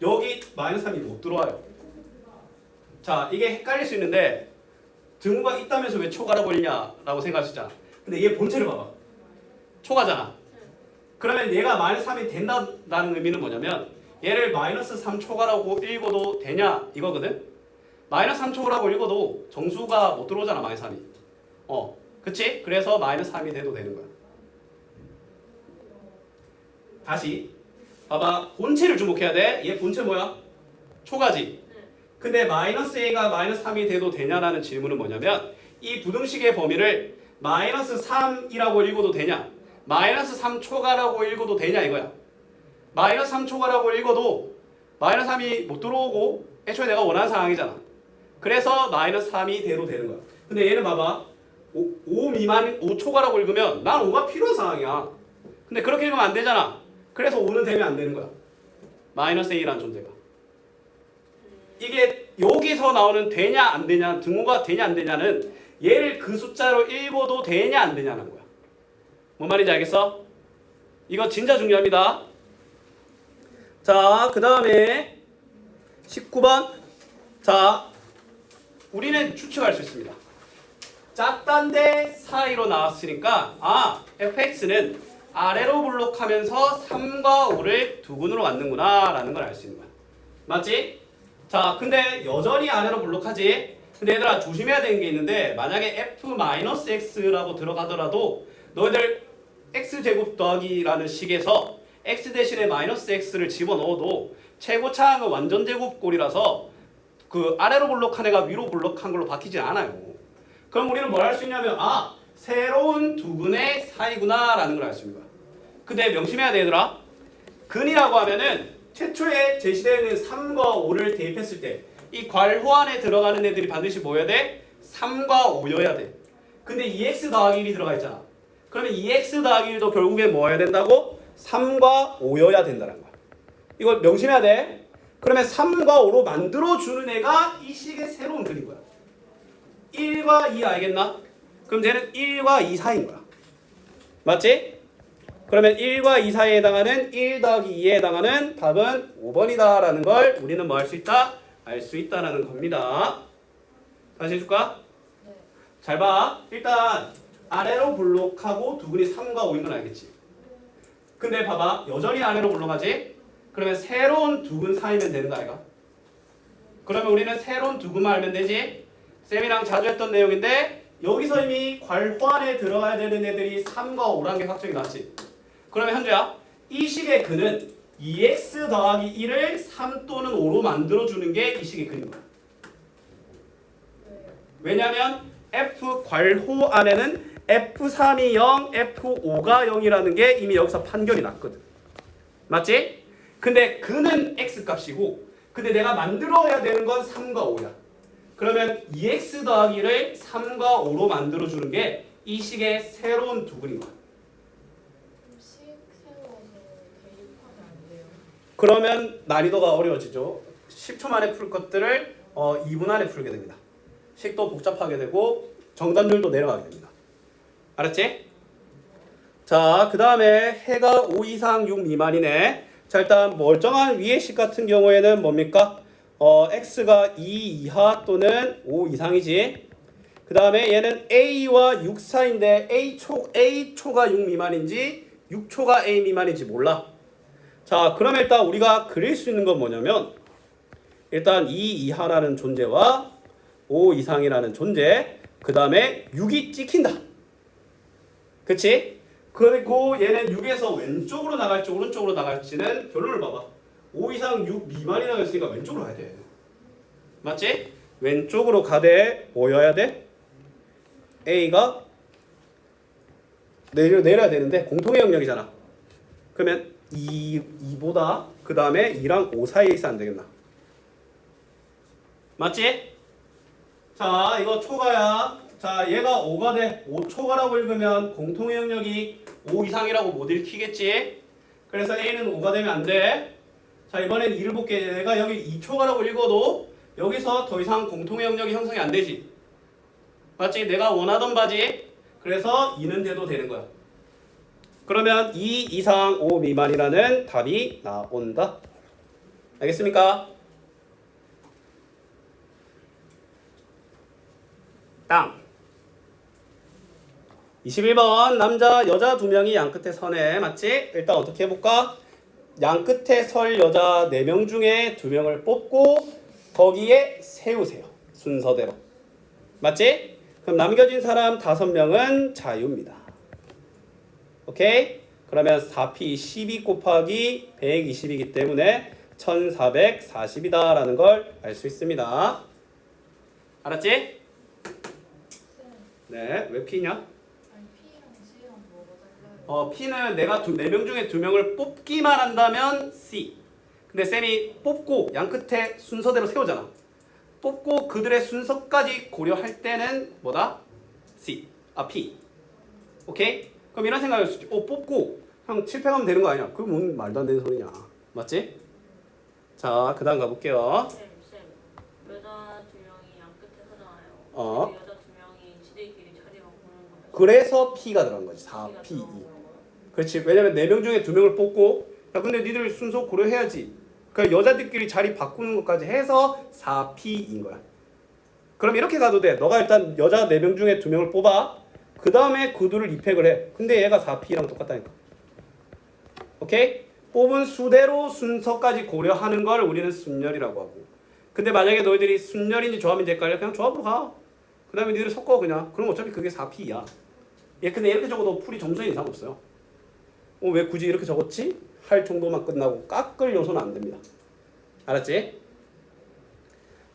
여기 마이너스 3이 못 들어와요. 자, 이게 헷갈릴 수 있는데 등호가 있다면서 왜 초과라고 읽냐라고 생각할 수 있잖아. 근데 얘 본체를 봐봐. 초과잖아. 그러면 얘가 마이너스 3이 된다는 의미는 뭐냐면 얘를 마이너스 3 초과라고 읽어도 되냐 이거거든. 마이너스 3 초과라고 읽어도 정수가 못 들어오잖아 마이너스 3이. 그치? 그래서 마이너스 3이 돼도 되는 거야. 다시 봐봐. 본체를 주목해야 돼. 얘 본체 뭐야? 초과지. 근데 마이너스 A가 마이너스 3이 돼도 되냐라는 질문은 뭐냐면 이 부등식의 범위를 마이너스 3이라고 읽어도 되냐 마이너스 3 초과라고 읽어도 되냐 이거야. 마이너스 3 초과라고 읽어도 마이너스 3이 못 들어오고 애초에 내가 원하는 상황이잖아. 그래서 마이너스 3이 돼도 되는 거야. 근데 얘는 봐봐. 5 미만 5 초과라고 읽으면 난 5가 필요한 상황이야. 근데 그렇게 읽으면 안 되잖아. 그래서 5는 되면 안 되는 거야. 마이너스 A라는 존재가. 이게 여기서 나오는 되냐 안 되냐 등호가 되냐 안 되냐는 얘를 그 숫자로 읽어도 되냐 안 되냐는 거야. 뭔 말인지 알겠어? 이거 진짜 중요합니다. 자, 그 다음에 19번. 자, 우리는 추측할 수 있습니다. 짝단데 사이로 나왔으니까 fx는 아래로 블록하면서 3과 5를 두근으로 갖는구나 라는 걸 알 수 있는 거야. 맞지? 자, 근데 여전히 아래로 블록하지. 근데 얘들아 조심해야 되는 게 있는데 만약에 f-x라고 들어가더라도 너희들 x제곱 더하기라는 식에서 x 대신에 마이너스 x를 집어넣어도 최고차항은 완전제곱꼴이라서 그 아래로 블록한 애가 위로 블록한 걸로 바뀌지 않아요. 그럼 우리는 뭘 할 수 있냐면 새로운 두근의 사이구나 라는 걸 알 수 있는 거야. 근데 명심해야 돼 얘들아. 근이라고 하면은 최초에 제시되어 있는 3과 5를 대입했을 때 이 괄호 안에 들어가는 애들이 반드시 뭐여야 돼? 3과 5여야 돼. 근데 2x 더하기 1이 들어가 있잖아. 그러면 2x 더하기 1도 결국에 뭐여야 된다고? 3과 5여야 된다는 거야. 이걸 명심해야 돼. 그러면 3과 5로 만들어주는 애가 이 식의 새로운 근인 거야. 1과 2 알겠나? 그럼 쟤는 1과 2 사이인 거야. 맞지? 그러면 1과 2 사이에 해당하는 1 더하기 2에 해당하는 답은 5번이다 라는 걸 우리는 뭐 할 수 있다? 알 수 있다라는 겁니다. 다시 해줄까? 네. 잘 봐. 일단 아래로 블록하고 두근이 3과 5인 건 알겠지? 근데 봐봐. 여전히 아래로 블록하지? 그러면 새로운 두근 사이면 되는 거 아이가? 그러면 우리는 새로운 두근만 알면 되지? 쌤이랑 자주 했던 내용인데 여기서 이미 괄호 안에 들어가야 되는 애들이 3과 5라는 게 확정이 났지? 그러면 현주야, 이 식의 근은 2x 더하기 1을 3 또는 5로 만들어주는 게 이 식의 근인 거야. 왜냐면 f 괄호 안에는 f3이 0, f5가 0이라는 게 이미 여기서 판결이 났거든. 맞지? 근데 근은 x 값이고 근데 내가 만들어야 되는 건 3과 5야. 그러면 2x 더하기 1을 3과 5로 만들어주는 게 이 식의 새로운 두근인 거야. 식 세워서 대입하면 안 돼요. 그러면 난이도가 어려워지죠. 10초 만에 풀 것들을 2분 안에 풀게 됩니다. 식도 복잡하게 되고 정답률도 내려가게 됩니다. 알았지? 자, 그 다음에 해가 5 이상 6 미만이네. 자, 일단 멀쩡한 위의 식 같은 경우에는 뭡니까? x가 2 이하 또는 5 이상이지. 그 다음에 얘는 a와 6 사이인데 a초가 6 미만인지 6초가 a 미만인지 몰라. 자, 그러면 일단 우리가 그릴 수 있는 건 뭐냐면 일단 2 이하라는 존재와 5 이상이라는 존재, 그 다음에 6이 찍힌다. 그치? 그리고 얘는 6에서 왼쪽으로 나갈지 오른쪽으로 나갈지는 결론을 봐봐. 5 이상 6 미만이라고 했으니까 왼쪽으로 가야 돼. 맞지? 왼쪽으로 가되 뭐여야 돼? A가 내려야 되는데 공통의 영역이잖아. 그러면 2보다 그 다음에 2랑 5 사이에 있어 안 되겠나? 맞지? 자, 이거 초과야. 자, 얘가 5가 돼. 5초과라고 읽으면 공통의 영역이 5 이상이라고 못 읽히겠지? 그래서 A는 5가 되면 안 돼. 자, 이번엔 2를 볼게. 내가 여기 2초과라고 읽어도 여기서 더 이상 공통의 영역이 형성이 안 되지. 맞지? 내가 원하던 바지. 그래서 2는 돼도 되는 거야. 그러면 2 이상 5 미만이라는 답이 나온다. 알겠습니까? 땅. 21번 남자 여자 2명이 양끝에 서네. 맞지? 일단 어떻게 해볼까? 양끝에 설 여자 4명 중에 2명을 뽑고 거기에 세우세요. 순서대로. 맞지? 그럼 남겨진 사람 5명은 자유입니다. 오케이? 그러면 4p 12 곱하기 120이기 때문에 1440이다 라는 걸 알 수 있습니다. 알았지? 네, 왜 p냐? 아니 P랑 C랑 뭐가 달라요? p는 내가 4명 중에 2명을 뽑기만 한다면 C. 근데 쌤이 뽑고 양끝에 순서대로 세우잖아. 뽑고 그들의 순서까지 고려할 때는 뭐다? C. P. 오케이? 그럼 이런 생각일 수 있지. 뽑고 형 7패 가면 되는 거 아니야? 그게 뭔 말도 안 되는 소리냐. 맞지? 자, 그 다음 가볼게요. 쌤, 여자 2명이 양끝에 서잖아요. 어. 여자 2명이 지들끼리 자리 바꾸는 거예요. 그래서 P가 들어간 거지. 4P2. 그렇지. 왜냐면 4명 중에 2명을 뽑고 야 근데 니들 순서 고려해야지. 그러니까 여자들끼리 자리 바꾸는 것까지 해서 4P인 거야. 그럼 이렇게 가도 돼. 너가 일단 여자 4명 중에 2명을 뽑아. 그 다음에 구두를 입획을 해. 근데 얘가 4P랑 똑같다니까. 오케이? 뽑은 수대로 순서까지 고려하는 걸 우리는 순열이라고 하고. 근데 만약에 너희들이 순열인지 조합인지 헷갈려 그냥 조합으로 가. 그 다음에 니들 섞어 그냥. 그럼 어차피 그게 4P야. 얘 근데 이렇게 적어도 풀이 점수에 이상 없어요. 왜 굳이 이렇게 적었지? 할 정도만 끝나고 깎을 요소는 안 됩니다. 알았지?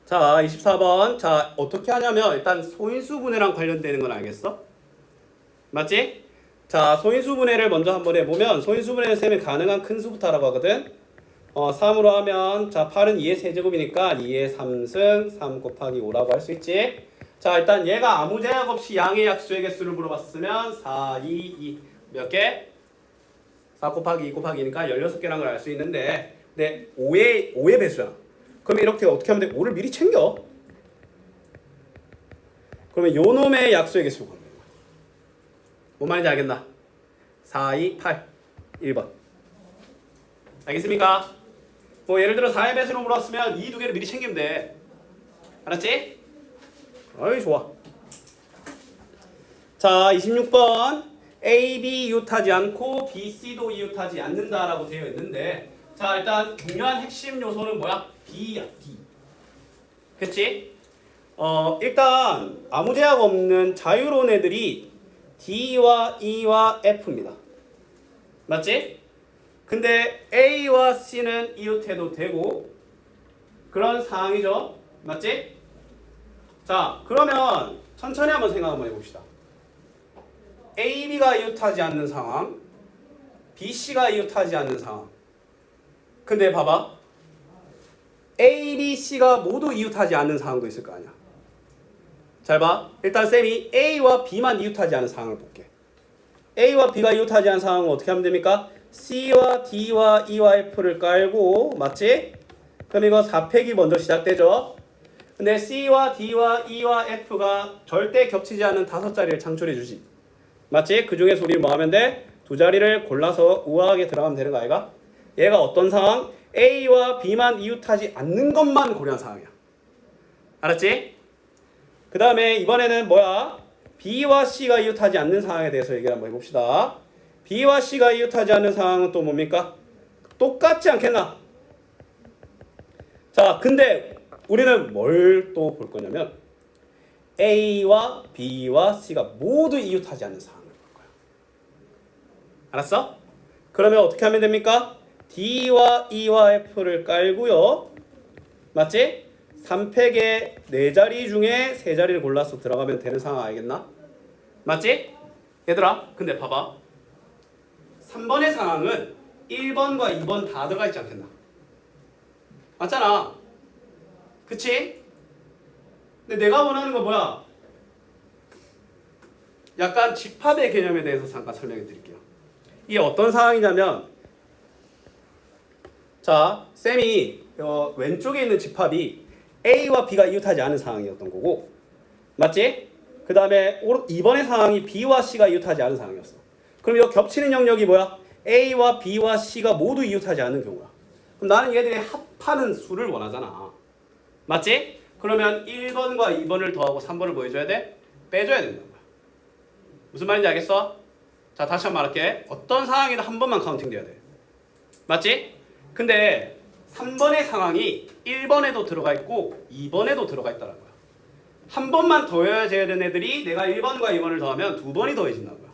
자, 24번. 자, 어떻게 하냐면 일단 소인수 분해랑 관련되는 건 알겠어? 맞지? 자, 소인수분해를 먼저 한번 해보면 소인수분해는 셈이 가능한 큰 수부터 하라고 하거든. 3으로 하면 자 8은 2의 세제곱이니까 2의 3승 3 곱하기 5라고 할 수 있지. 자 일단 얘가 아무 제약 없이 양의 약수의 개수를 물어봤으면 4, 2, 2 몇 개? 4 곱하기 2 곱하기니까 16개라는 걸 알 수 있는데 네, 5의 배수야. 그럼 이렇게 어떻게 하면 돼? 5를 미리 챙겨. 그러면 요 놈의 약수의 개수를 구하면 되는 거야. 뭔 말인지 알겠나? 4, 2, 8 1번 알겠습니까? 뭐 예를 들어 4의 배수로 물었으면 이 두 개를 미리 챙기면 돼. 알았지? 어이 좋아. 자 26번 A, B 이웃하지 않고 B, C도 이웃하지 않는다라고 되어 있는데 자 일단 중요한 핵심 요소는 뭐야? B야 B. 그치? 일단 아무 제약 없는 자유로운 애들이 D와 E와 F입니다. 맞지? 근데 A와 C는 이웃해도 되고 그런 상황이죠. 맞지? 자 그러면 천천히 한번 생각 한번 해봅시다. A, B가 이웃하지 않는 상황 B, C가 이웃하지 않는 상황. 근데 봐봐 A, B, C가 모두 이웃하지 않는 상황도 있을 거 아니야. 잘 봐. 일단 쌤이 A와 B만 이웃하지 않은 상황을 볼게. A와 B가 이웃하지 않은 상황은 어떻게 하면 됩니까? C와 D와 E와 F를 깔고 맞지? 그럼 이거 4팩이 먼저 시작되죠. 근데 C와 D와 E와 F가 절대 겹치지 않는 5자리를 창출해 주지. 맞지? 그 중에서 우리 뭐 하면 돼? 두 자리를 골라서 우아하게 들어가면 되는 거 아이가? 얘가 어떤 상황? A와 B만 이웃하지 않는 것만 고려한 상황이야. 알았지? 그 다음에 이번에는 뭐야? B와 C가 이웃하지 않는 상황에 대해서 얘기를 한번 해봅시다. B와 C가 이웃하지 않는 상황은 또 뭡니까? 똑같지 않겠나? 자, 근데 우리는 뭘 또 볼 거냐면 A와 B와 C가 모두 이웃하지 않는 상황을 볼 거야. 알았어? 그러면 어떻게 하면 됩니까? D와 E와 F를 깔고요. 맞지? 3팩의 4자리 중에 3자리를 골라서 들어가면 되는 상황 알겠나? 맞지? 얘들아 근데 봐봐 3번의 상황은 1번과 2번 다 들어가 있지 않겠나? 맞잖아 그치? 근데 내가 원하는 건 뭐야? 약간 집합의 개념에 대해서 잠깐 설명해 드릴게요. 이게 어떤 상황이냐면 자 쌤이 왼쪽에 있는 집합이 A와 B가 이웃하지 않은 상황이었던 거고 맞지? 그 다음에 2번의 상황이 B와 C가 이웃하지 않은 상황이었어. 그럼 이 겹치는 영역이 뭐야? A와 B와 C가 모두 이웃하지 않는 경우야. 그럼 나는 얘들이 합하는 수를 원하잖아. 맞지? 그러면 1번과 2번을 더하고 3번을 뭐 해줘야 돼? 빼줘야 된다는 거야. 무슨 말인지 알겠어? 자 다시 한번 말할게. 어떤 상황이든 한 번만 카운팅 돼야 돼. 맞지? 근데 3번의 상황이 1번에도 들어가 있고 2번에도 들어가 있다는 거야. 한 번만 더해야 되는 애들이 내가 1번과 2번을 더하면 2번이 더해진다는 거야.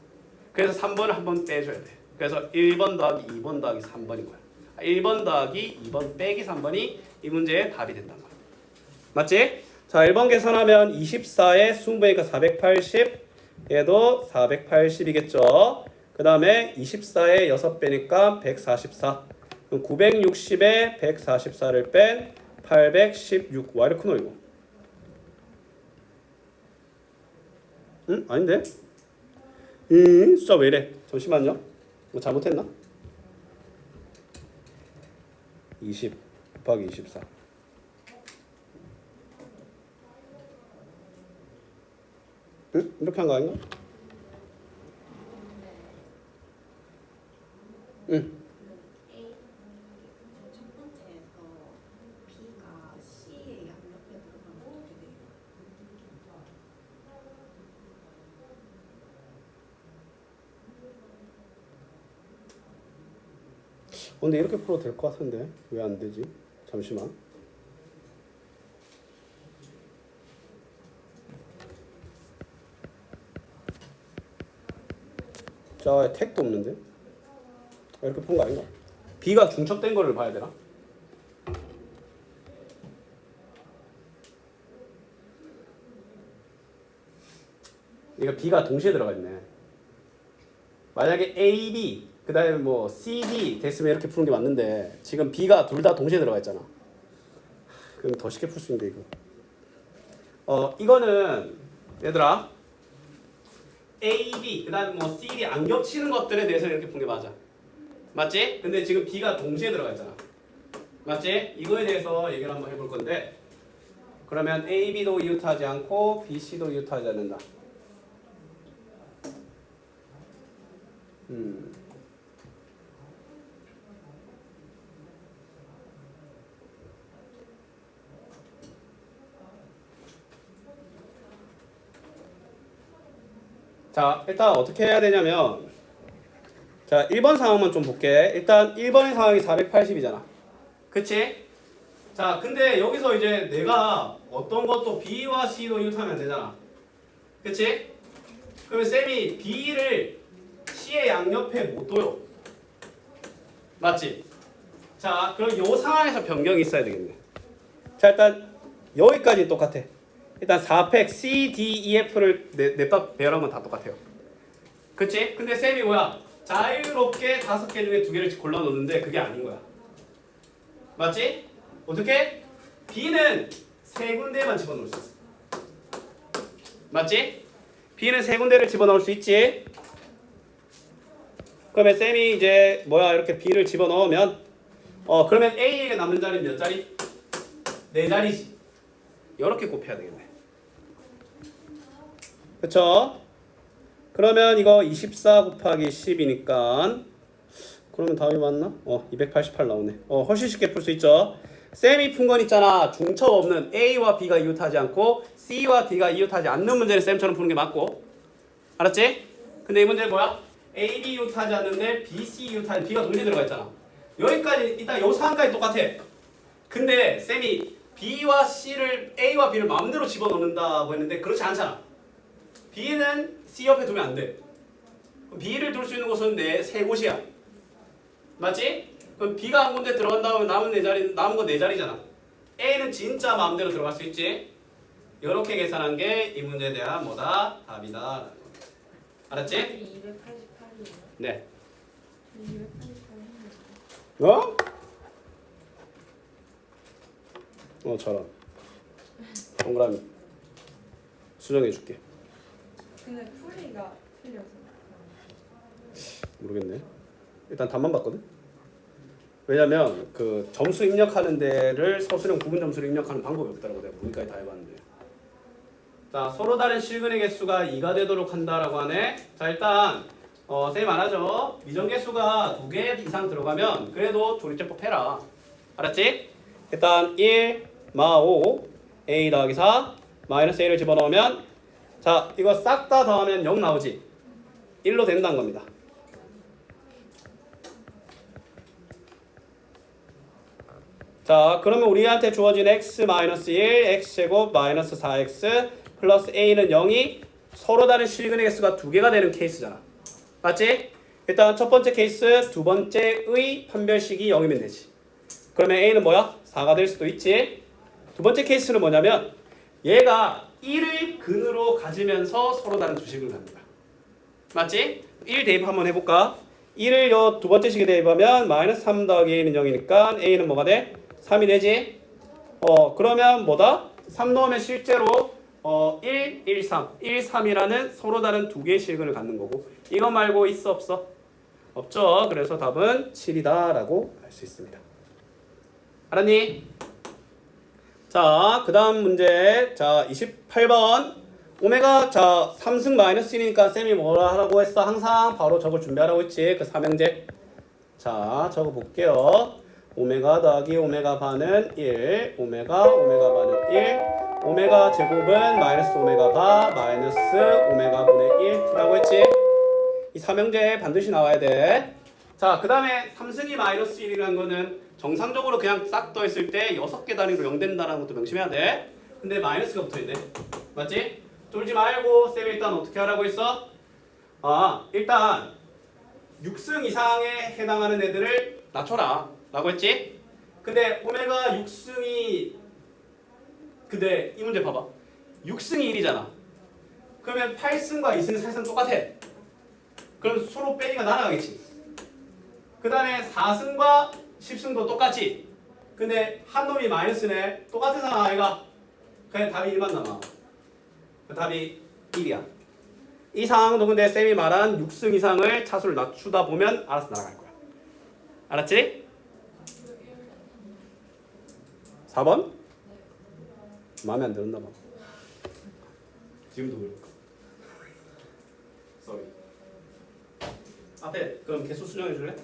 그래서 3번을 한 번 빼줘야 돼. 그래서 1번 더하기 2번 더하기 3번인 거야. 1번 더하기 2번 빼기 3번이 이 문제의 답이 된다는 거야. 맞지? 자 1번 계산하면 24에 수분배니까 480 얘도 480이겠죠. 그 다음에 24에 6배니까 144 960에 144를 뺀 816. 와 이렇게 크노 이거? 응? 아닌데? 숫자 왜 이래? 잠시만요. 뭐 잘못했나? 20 곱하기 24. 응? 이렇게 한 거 아닌가? 응. 근데 이렇게 풀어도 될 것 같은데 왜 안 되지? 잠시만. 자, 택도 없는데? 이렇게 푼 거 아닌가? B가 중첩된 거를 봐야 되나? 이거 B가 동시에 들어가 있네. 만약에 A, B 그 다음에 뭐 C, D 됐으면 이렇게 푸는 게 맞는데 지금 B가 둘 다 동시에 들어가 있잖아. 그럼 더 쉽게 풀 수 있는데 이거. 이거는 얘들아 A, B 그 다음에 뭐 C, D 안 겹치는 것들에 대해서 이렇게 푸는 게 맞아. 맞지? 근데 지금 B가 동시에 들어가 있잖아. 맞지? 이거에 대해서 얘기를 한번 해볼 건데 그러면 A, B도 이웃하지 않고 B, C도 이웃하지 않는다. 자, 일단 어떻게 해야 되냐면 자, 1번 상황만 좀 볼게. 일단 1번의 상황이 480이잖아. 그치? 자, 근데 여기서 이제 내가 어떤 것도 B와 C도 이웃하면 되잖아. 그치? 그러면 쌤이 B를 C의 양옆에 못 둬요. 맞지? 자, 그럼 이 상황에서 변경이 있어야 되겠네. 자, 일단 여기까지 똑같아. 일단 4팩 C, D, E, F를 넷다 배열하면 다 똑같아요. 그치? 근데 쌤이 뭐야? 자유롭게 5개 중에 2개를 골라 놓는데 그게 아닌 거야. 맞지? 어떻게? B는 3군데만 집어넣을 수 있어. 맞지? B는 3군데를 집어넣을 수 있지. 그러면 쌤이 이제 뭐야 이렇게 B를 집어넣으면 그러면 A에게 남는 자리는 몇 자리? 4자리지. 이렇게 곱해야 되겠네. 그쵸? 그러면 이거 24 곱하기 10이니까 그러면 답이 맞나? 288 나오네. 훨씬 쉽게 풀 수 있죠. 쌤이 푼 건 있잖아. 중첩 없는 A와 B가 이웃하지 않고 C와 D가 이웃하지 않는 문제를 쌤처럼 푸는 게 맞고. 알았지? 근데 이 문제는 뭐야? A, B 이웃하지 않는데 B, C 이웃하지 B가 동시에 들어가 있잖아. 여기까지 일단 요 상황까지 똑같아. 근데 쌤이 B와 C를 A와 B를 마음대로 집어넣는다고 했는데 그렇지 않잖아. B는 C 옆에 두면 안 돼. B를 둘 수 있는 곳은 세 곳이야. 맞지? 그럼 B가 한 군데 들어간 다음에 남은 건 4자리잖아. A는 진짜 마음대로 들어갈 수 있지. 이렇게 계산한 게 이 문제에 대한 뭐다? 답이다. 알았지? 288이에요. 네. 288 저런. 동그라미. 수정해 줄게. 근데 풀이가 틀려서. 모르겠네. 일단 답만 봤거든. 왜냐면 그 점수 입력하는 데를 서술형 구분 점수를 입력하는 방법이 없더라고. 내가 보니까 다 해봤는데. 자, 서로 다른 실근의 개수가 2가 되도록 한다라고 하네. 자, 일단 쌤이 말하죠. 미정 개수가 2개 이상 들어가면 그래도 조립제법 해라. 알았지? 일단 1, 마 5, A 더하기 4, 마이너스 A를 집어넣으면 자, 이거 싹 다 더하면 0 나오지. 1로 된다는 겁니다. 자, 그러면 우리한테 주어진 x-1, x제곱 마이너스 4x 플러스 a는 0이 서로 다른 실근의 개수가 2개가 되는 케이스잖아. 맞지? 일단 첫 번째 케이스, 두 번째의 판별식이 0이면 되지. 그러면 a는 뭐야? 4가 될 수도 있지. 두 번째 케이스는 뭐냐면 얘가 1을 근으로 가지면서 서로 다른 두 식을 갖는 거야. 맞지? 1 대입 한번 해볼까? 1을 요 두 번째 식에 대입하면 마이너스 3 더하기 a는 0이니까 a는 뭐가 돼? 3이 되지? 그러면 뭐다? 3 넣으면 실제로 1, 1, 3, 1, 3이라는 서로 다른 두 개의 실근을 갖는 거고 이거 말고 있어 없어? 없죠. 그래서 답은 7이다 라고 할 수 있습니다. 알았니? 자, 그 다음 문제. 자, 28번 오메가 자 3승 마이너스 1이니까 쌤이 뭐라 하라고 했어? 항상 바로 저걸 준비하라고 했지. 그 삼형제. 자, 적어 볼게요. 오메가 더하기 오메가 반은 1, 오메가 반은 1, 오메가 제곱은 마이너스 오메가 바 마이너스 오메가 분의 1라고 했지. 이 삼형제 반드시 나와야 돼. 자, 그 다음에 3승이 마이너스 1이라는 거는 정상적으로 그냥 싹 떠있을 때 6개 단위로 0 된다는 것도 명심해야 돼. 근데 마이너스가 붙어있네. 맞지? 쫄지 말고 쌤이 일단 어떻게 하라고 했어? 일단 6승 이상에 해당하는 애들을 낮춰라 라고 했지? 근데 오메가 6승이 근데 이 문제 봐봐. 6승이 1이잖아. 그러면 8승과 2승, 4승 똑같아. 그럼 서로 빼기가 날아가겠지. 그 다음에 4승과 10승도 똑같지. 근데 한 놈이 마이너스네. 똑같은 상황 아이가? 그냥 답이 1만 남아. 그 답이 1이야. 이 상황도 근데 쌤이 말한 6승 이상을 차수를 낮추다 보면 알아서 날아갈 거야. 알았지? 4번? 마음에 안 들었나 봐. 지금도 그럴까? sorry. 앞에 그럼 개수 수정해 줄래?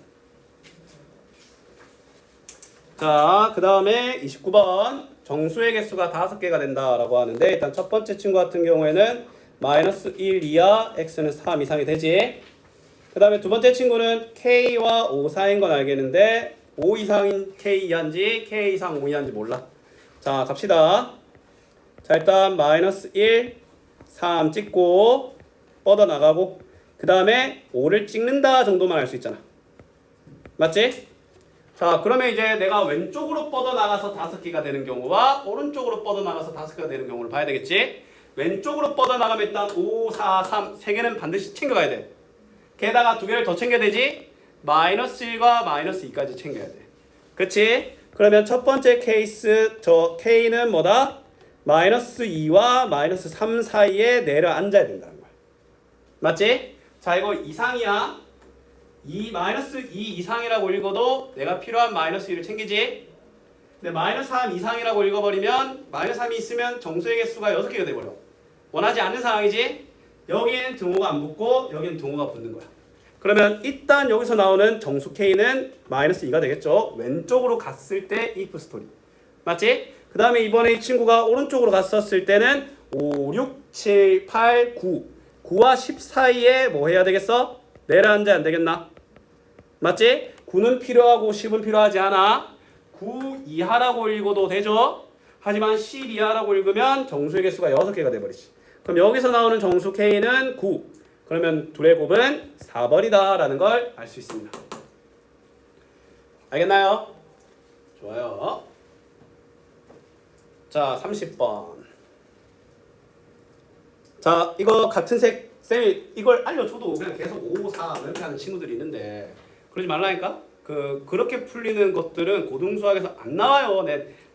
자, 그 다음에 29번 정수의 개수가 5개가 된다라고 하는데 일단 첫 번째 친구 같은 경우에는 마이너스 1 이하 x는 3 이상이 되지. 그 다음에 두 번째 친구는 k와 5 사이인 건 알겠는데 5 이상인 k 이하인지 k 이상 5 이하인지 몰라. 자, 갑시다. 자, 일단 마이너스 1, 3 찍고 뻗어나가고 그 다음에 5를 찍는다 정도만 알 수 있잖아. 맞지? 자, 그러면 이제 내가 왼쪽으로 뻗어나가서 5개가 되는 경우와 오른쪽으로 뻗어나가서 5개가 되는 경우를 봐야 되겠지? 왼쪽으로 뻗어나가면 일단 5, 4, 3 3개는 반드시 챙겨가야 돼. 게다가 2개를 더 챙겨야 되지? 마이너스 1과 마이너스 2까지 챙겨야 돼. 그치? 그러면 첫 번째 케이스 저 K는 뭐다? 마이너스 2와 마이너스 3 사이에 내려앉아야 된다는 거야. 맞지? 자, 이거 이상이야. 마이너스 2 이상이라고 읽어도 내가 필요한 마이너스 2를 챙기지. 근데 마이너스 3 이상이라고 읽어버리면 마이너스 3이 있으면 정수의 개수가 6개가 돼버려. 원하지 않는 상황이지. 여기에는 등호가 안 붙고 여기는 등호가 붙는 거야. 그러면 일단 여기서 나오는 정수 K는 마이너스 2가 되겠죠. 왼쪽으로 갔을 때 if 스토리. 맞지? 그 다음에 이번에 이 친구가 오른쪽으로 갔었을 때는 5, 6, 7, 8, 9 9와 10 사이에 뭐 해야 되겠어? 내려앉아야 안 되겠나? 맞지? 9는 필요하고 10은 필요하지 않아. 9 이하라고 읽어도 되죠. 하지만 10 이하라고 읽으면 정수의 개수가 6개가 돼버리지. 그럼 여기서 나오는 정수 K는 9. 그러면 둘의 곱은 4번이다 라는 걸 알 수 있습니다. 알겠나요? 좋아요. 자, 30번. 자, 이거 같은 색 쌤이 이걸 알려줘도 그냥 계속 5, 4 이렇게 하는 친구들이 있는데 그러지 말라니까? 그렇게 풀리는 것들은 고등수학에서 안 나와요.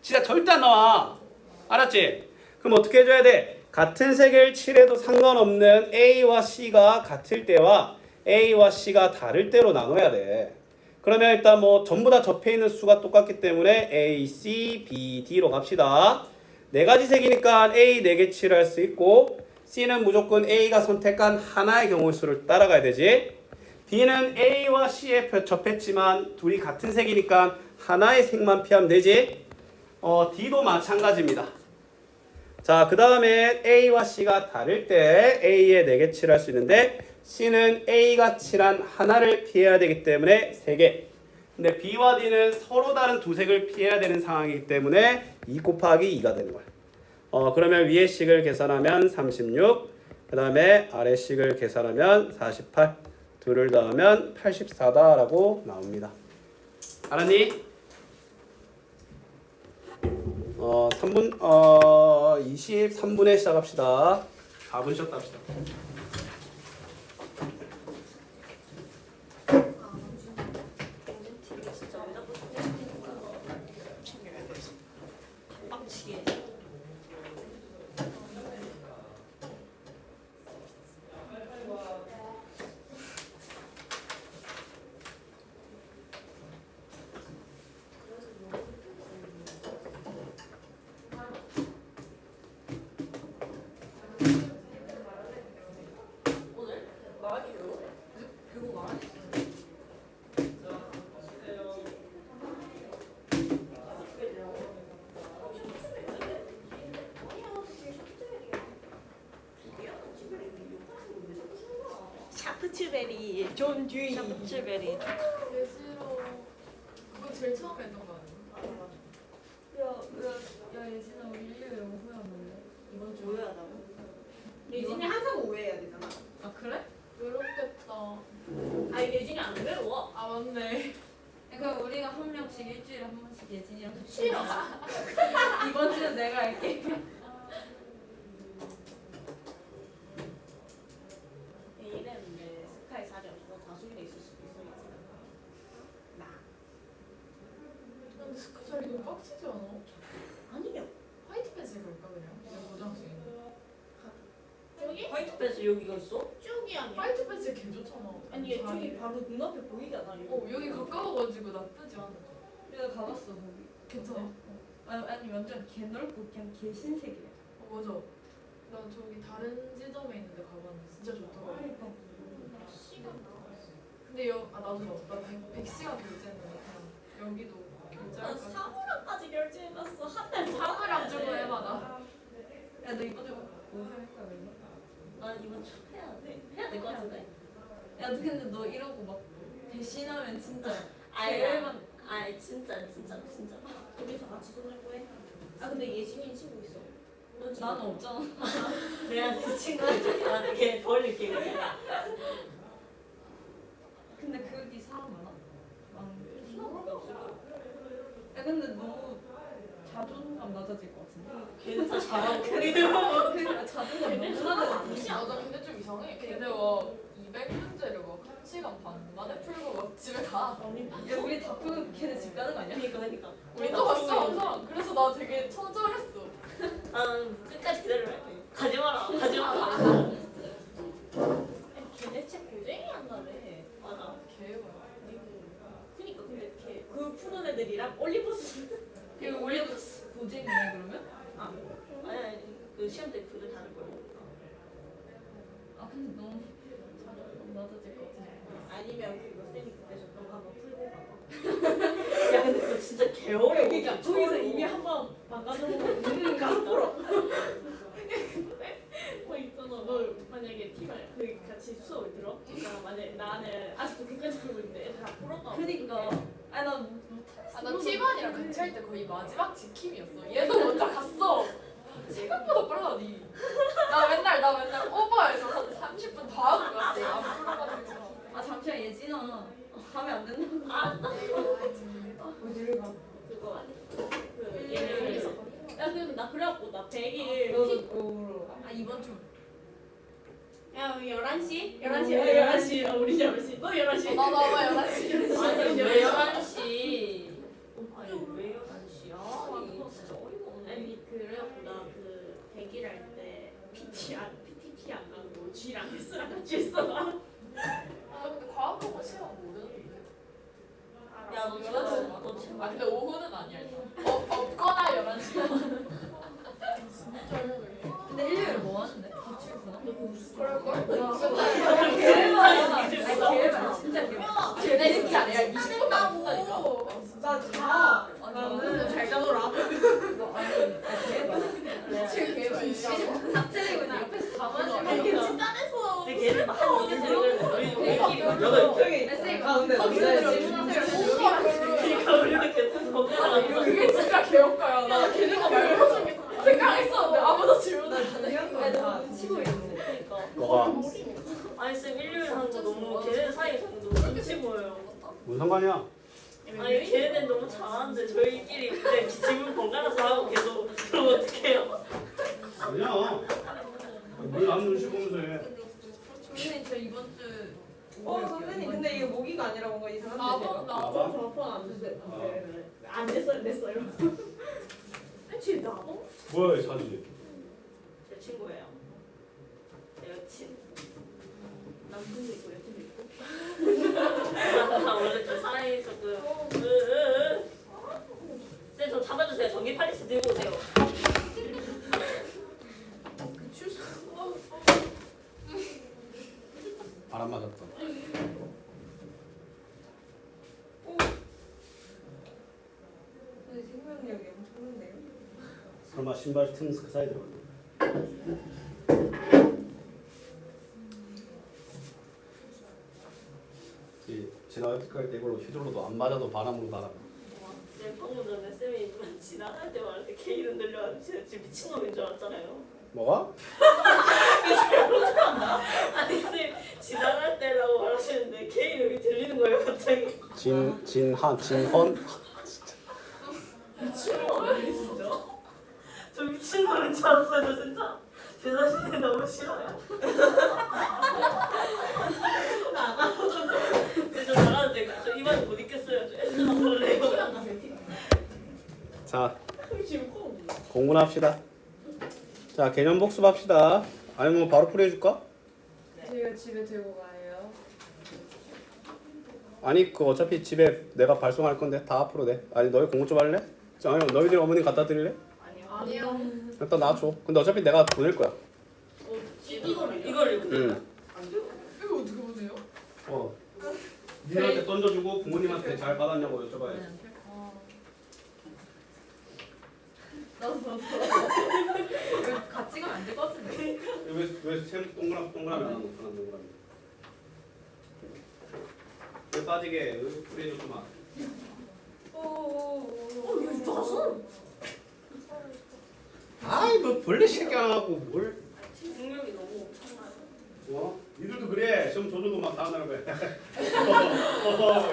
진짜 절대 안 나와. 알았지? 그럼 어떻게 해줘야 돼? 같은 색을 칠해도 상관없는 A와 C가 같을 때와 A와 C가 다를 때로 나눠야 돼. 그러면 일단 뭐 전부 다 접해 있는 수가 똑같기 때문에 A, C, B, D로 갑시다. 네 가지 색이니까 A 4개 칠할 수 있고 C는 무조건 A가 선택한 하나의 경우의 수를 따라가야 되지. D는 A와 C에 접했지만 둘이 같은 색이니까 하나의 색만 피하면 되지. D도 마찬가지입니다. 자, 그 다음에 A와 C가 다를 때 A에 4개 칠할 수 있는데 C는 A가 칠한 하나를 피해야 되기 때문에 3개. 근데 B와 D는 서로 다른 두 색을 피해야 되는 상황이기 때문에 2 곱하기 2가 되는 거야. 그러면 위의 식을 계산하면 36, 그 다음에 아래 식을 계산하면 48, 둘을 더하면 84다라고 나옵니다. 알았니? 23분에 시작합시다. 4분 쉬었다 합시다. 진짜 무조건 챙겨야 돼. 빡치게. 오늘 말하기 결국 말하기. 샤프츠베리 존주의 샤프츠베리 예지로 그거 제일 처음에 했던 거 아니야? 야 예진아 우리 1, 2, 영어 후회하는데 이번 주 뭐야다고? 예진이 항상 오해해야 되잖아. 아 그래? 외롭겠다. 아니 예진이 안 외로워. 아 맞네. 그러니까 우리가 한 명씩 일주일에 한 번씩 예진이랑 싫어. 이번 주는 내가 할게. 이랬는데 스카이 사령. 아니면 화이트 펜슬 그럴까 그냥? 그냥 고등학생. 저기 화이트 펜슬 여기가 있어? 쭉이 아니야? 화이트 펜슬 개 좋잖아. 아니 얘 저기 바로 눈앞에 보이잖아. 여기 가까워가지고 나쁘지 않아. 내가 가봤어 거기. 괜찮아. 아니 완전 개 넓고 그냥 개 신세계야. 맞아. 난 저기 다른 지점에 있는데 가봤는데 진짜 좋더라고. 그러니까. 시간 나왔어. 근데 나도 나 100시간 결제했는데 그냥 여기도 난 결제할까? 사무랑까지 결제해놨어. 한달 사물함 주고 해마다. 야너 이번 주 뭐 할 거야 그러면? 난 이번 주 해야 돼. 해야 될 것 같은데. 야 근데 너 이러고 막 배신하면 진짜 아니, 계획만. 아니 진짜. 둘이서 같이 손을 해. 아 근데 예진이 친구 있어. 나는 없잖아. 내가 그 친구한테 걔 버릴게. 근데 거기 사람 많아? 많은데. 생각밖에 없을 거야. 야 근데 너무 자존감 낮아질 것 같은데. 걔는 다 잘하고. 그러니까 자존감 너무 낮아질 맞아, 근데 좀 이상해. 걔네가 200문제를 막 1시간 반 만에 풀고 막 집에 가. 야 우리 다 풀고 걔네 집 가는 거 아니야? 그러니까. 우리도 봤어, 항상. 그래서 나 되게 처절했어. 난 끝까지 기다려야 돼. 가지 마라. 걔네 책 고쟁이 한다며. 맞아. 개발. 그니까 근데 걔 그 푸는 애들이랑 올리버스. 이거 우리 고쟁이네 그러면? 아니 그 시험 때 그게 다를 거야. 아 근데 너무 자존감 낮아질 것 같아. 아니면 그거 쌤이 그때 줬던 거 한번 풀고 가. 야 근데 그거 진짜 개어려워. 그러니까 저기서 이미 한번 바꿔주고 까불어. 뭐 있잖아. 너 만약에 팀을 그 같이 수업을 들어? 그러니까 만약에 나는 아직도 끝까지 풀고 있는데 애들 다 풀었다. 그니까. 아니 나 못하겠어. 나 팀원이랑 같이 할 때 거의 마지막 지킴이었어. 얘도 먼저 갔어. 생각보다 빨라, 니. 나 맨날 오버해서 한 30분 더 하고 갔어. 안 풀어가지고. 아 잠시만 예진아. 가면 안 된다. 어디를 가? 그거 그 얘네 여기서. 야 그럼 나 그래갖고 나 100일 아 이번 주. 야 우리 11시? 11시 우리 11시 너 11시 나 11시. 아니 왜 11시? 아니 왜 11시야? 아니 진짜 어이가 없네. 아니 그래갖고 나 그 100일 할 때 PTT 안 가고 G랑 S랑 같이 했어 나. 근데 과학 보고 시험 모르는데. 야너 최고. 너 최고. 근데 오후는 아니야. 없거나 11시. 근데 일요일에 뭐 하는데? 기출구나? 그럴걸? 계획 진짜 계획. 쟤네 새끼 아니야. 20분도 안 푼다니까. 나 나는 잘 자더라. 지금 걔 다 틀리고 있는 옆에서 다 맞으면 짠했어. 근데 걔는 막한 얘기 들으면 우리끼리 저기 에세이 가운데 질문하세요. 그러니까 우리가 계속 거기다가 그게 진짜 개혁가야. 나 걔네가 말고 생각했었는데 아무도 질문 안 해. 치고 있는데. 그러니까. 너가 아니 쌤 일요일 하는 거 너무 걔네 사이 너무 눈치 보여요. 무슨 상관이야? 아니 걔네는 너무 잘하는데 저희끼리 이제 질문 번갈아서 하고 계속 그러면 어떡해요? 아니야. 뭘남 눈치 보면서 해. 선생님 저 이번 주. 선생님 근데 이거 모기가 아니라 뭔가 이상한데. 나도 나봐. 저폰 안 됐어요. 안 됐어요. 쟤 나도? 뭐야 이 사진? 제 친구예요. 제 여친. 남친도 있고 여친도 있고. 나 원래 좀 사랑이 조금. 쌤 저 잡아주세요. 전기 팔리스 들고 오세요. 바람 맞았다. 근데 생명력이 엄청난데요? 설마 신발 틈 그 사이 들어갔나? 지나갈 때 이걸로 휘둘러도 안 맞아도 바람으로 날아가. 쌤 방금 전에 쌤이 누가 지나갈 때마다 이렇게 걔 이름 들려가지고 진짜 지금 미친놈인 줄 알았잖아요. 뭐가? 아니 쌤 지나갈 때라고 말하시는데 걔 이름이 들리는 거예요 갑자기. 진헌. 미친놈 아니에요 진짜? 저 미친놈인 줄 알았어요 저 진짜. 제 자신이 너무 싫어요. 저 나가도 돼요? 저 이만 못 있겠어요. 저 S만 볼래요. 자, 지금 콩. 공부나 합시다. 자, 개념 복습합시다. 아니면 바로 풀이해줄까? 제가 집에 들고 가요. 아니, 그 어차피 집에 내가 발송할 건데 다 앞으로 돼. 아니, 너희 공부 좀 할래? 아니, 너희들 어머니 갖다 드릴래? 아니요. 일단 놔줘. 근데 어차피 내가 보낼 거야. 이걸 응. 안 돼요? 이거 어떻게 보세요? 니한테 던져주고 부모님한테 잘 받았냐고 여쭤봐야지. 이거 같이 가면 안 될 것 같은데. 왜 동그라미 안 하는 동그라미? 왜 빠지게 풀이해줘 좀. 이거 나서? 아이 뭐 벌레 새끼 안 하고 뭘? 능력이 너무 엄청나요. 니들도 그래. 시험 조져도 막 다음날 그래.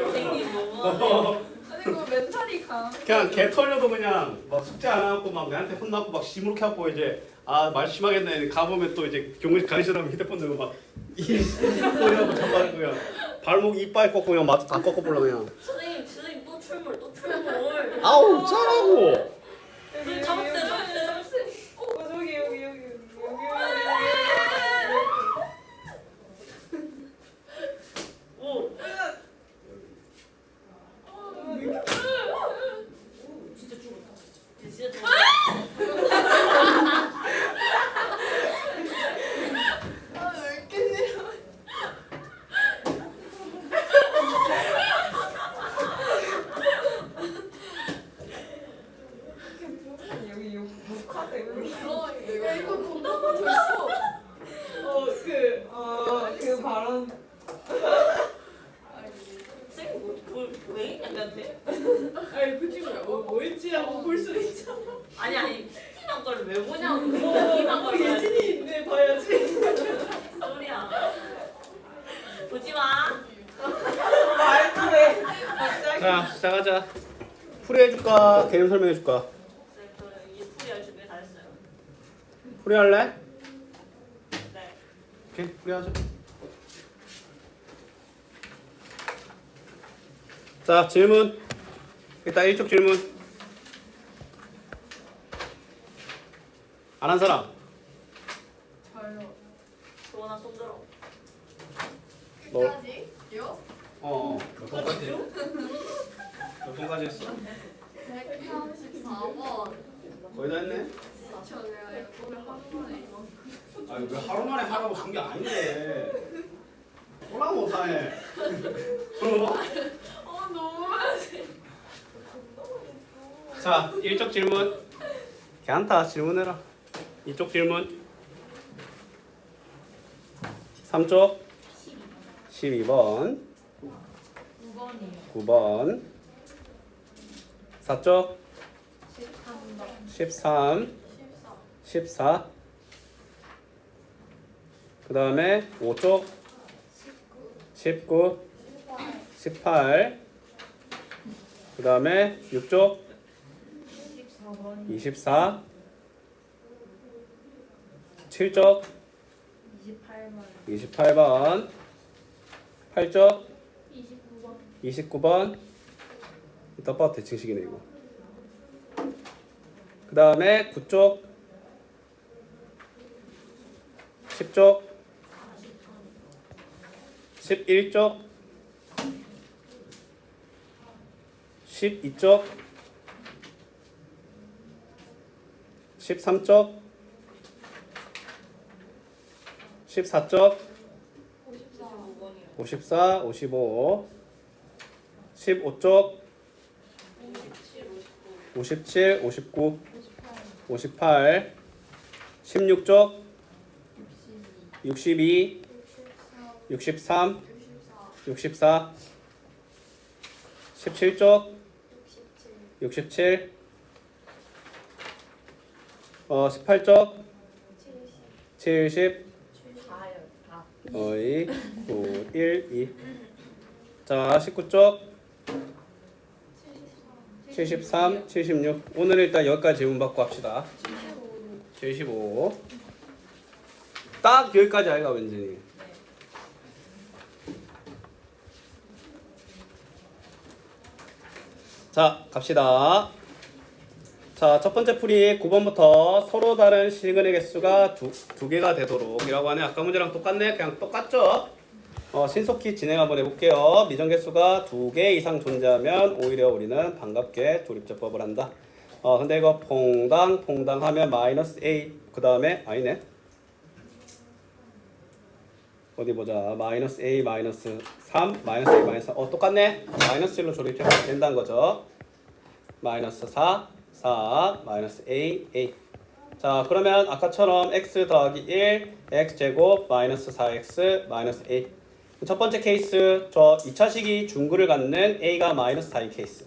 선생님 너무하네. 아니 그거 멘탈이 강. 그냥 개 털려도 그냥 막 숙제 안 하고 막 내한테 혼나고 막 시무룩해 갖고 이제 말 심하겠네. 가보면 또 이제 교무실 가기 싫으면 휴대폰 들고 막 소리하고 전화하고 그냥 발목 이빨 꺾고 그냥 마트 다 꺾어보려 그냥. 선생님 또 출몰 또 출몰. 아우 짜라고. 선생님 잡았어요. 저기 여기. 오. 진짜 죽었다. 진짜 죽었다. 아왜 이렇게 싫어? 여기 녹화돼. 이거 건너가 됐어. 그 발언. 선생님 왜 있냐 나한테? 아니 그 친구야 뭐였지 하고 볼 수 있잖아. 아니 PT만 거를 왜 보냐고. PT만 걸 봐야지. 예진이 있네 봐야지. 소리야. 보지 마. 말투에 갑자기. 자 시작하자. 풀이해줄까? 개념 설명해줄까? 이 풀이 준비 다 했어요. 풀이할래? 네. 오케이 풀이하자. 자 질문. 일단 1쪽 질문. 안 한 사람? 저요. 조원아 손 들어. 너? 끝까지요? 몇 번까지? 몇 번까지 했어? 134번. 거의 다 했네? 저 내가 오늘 하루 만에 아니 왜 하루 만에 하라고 한 게 아닌데 뭐라 못하네. 너무 자 1쪽 질문. 걔한테 질문해라. 2쪽 질문. 3쪽 12번 9번이요. 9번 4쪽 13 14 그 다음에 5쪽 19 18 그 다음에 6쪽 24 7쪽 28번 8쪽 29번 이따 봐도 대칭식이네 이거. 그 다음에 9쪽 10쪽 11쪽 12쪽 13쪽 14쪽 54 55 15쪽 57 59 58 16쪽 62 63 64 17쪽 67 18쪽 70 2 9 1 2 자 19쪽 73 76 오늘 일단 여기까지 질문 받고 합시다. 75 딱 여기까지 아이가 왠지. 자 갑시다. 자, 첫 번째 풀이 9번부터 서로 다른 실근의 개수가 두 개가 되도록 이라고 하네. 아까 문제랑 똑같네. 그냥 똑같죠? 신속히 진행 한번 해볼게요. 미정 개수가 2개 이상 존재하면 오히려 우리는 반갑게 조립제법을 한다. 근데 이거 퐁당 하면 마이너스 A 그 다음에 아니네. 어디 보자. 마이너스 A 마이너스 3 마이너스 A 마이너스 3 똑같네. 마이너스 1로 조립해도 된다는 거죠. 마이너스 4 마이너스 A. 자, 그러면 아까처럼 x 더하기 1 x제곱 마이너스 4x 마이너스 A. 첫 번째 케이스 저 2차식이 중구를 갖는 a가 마이너스 4인 케이스.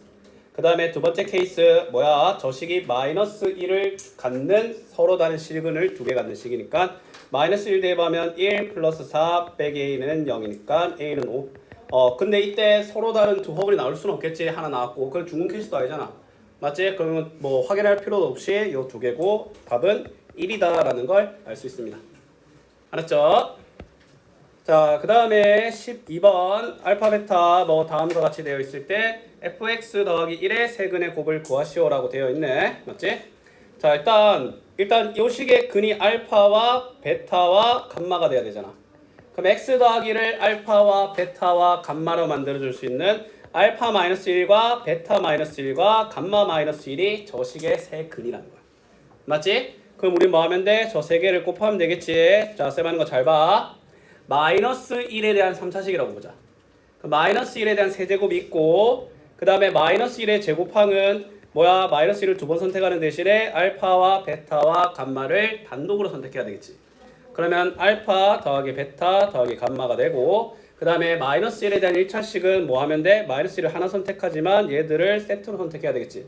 그 다음에 두 번째 케이스 뭐야? 저 식이 마이너스 1을 갖는 서로 다른 실근을 두 개 갖는 식이니까 마이너스 1 대입하면 1 플러스 4 빼기 a는 0이니까 a는 5. 근데 이때 서로 다른 두 허블이 나올 수는 없겠지. 하나 나왔고 그건 중근 케이스도 아니잖아. 맞지? 그러면 뭐 확인할 필요도 없이 요 두 개고 답은 1이다 라는 걸 알 수 있습니다. 알았죠? 자, 그 다음에 12번 알파 베타 뭐 다음과 같이 되어 있을 때 fx 더하기 1의 세근의 곱을 구하시오라고 되어 있네. 맞지? 자, 일단 이 식의 근이 알파와 베타와 감마가 돼야 되잖아. 그럼 x 더하기를 알파와 베타와 감마로 만들어줄 수 있는 알파 마이너스 1과 베타 마이너스 1과 감마 마이너스 1이 저 식의 세 근이라는 거야. 맞지? 그럼 우리 뭐 하면 돼? 저 세 개를 곱하면 되겠지. 자, 쌤 하는 거 잘 봐. 마이너스 1에 대한 3차식이라고 보자. 그 마이너스 1에 대한 세제곱이 있고 그 다음에 마이너스 1의 제곱항은 뭐야? 마이너스 1을 두 번 선택하는 대신에 알파와 베타와 감마를 단독으로 선택해야 되겠지. 그러면 알파 더하기 베타 더하기 감마가 되고 그 다음에 마이너스 1에 대한 1차식은 뭐 하면 돼? 마이너스 1을 하나 선택하지만 얘들을 세트로 선택해야 되겠지.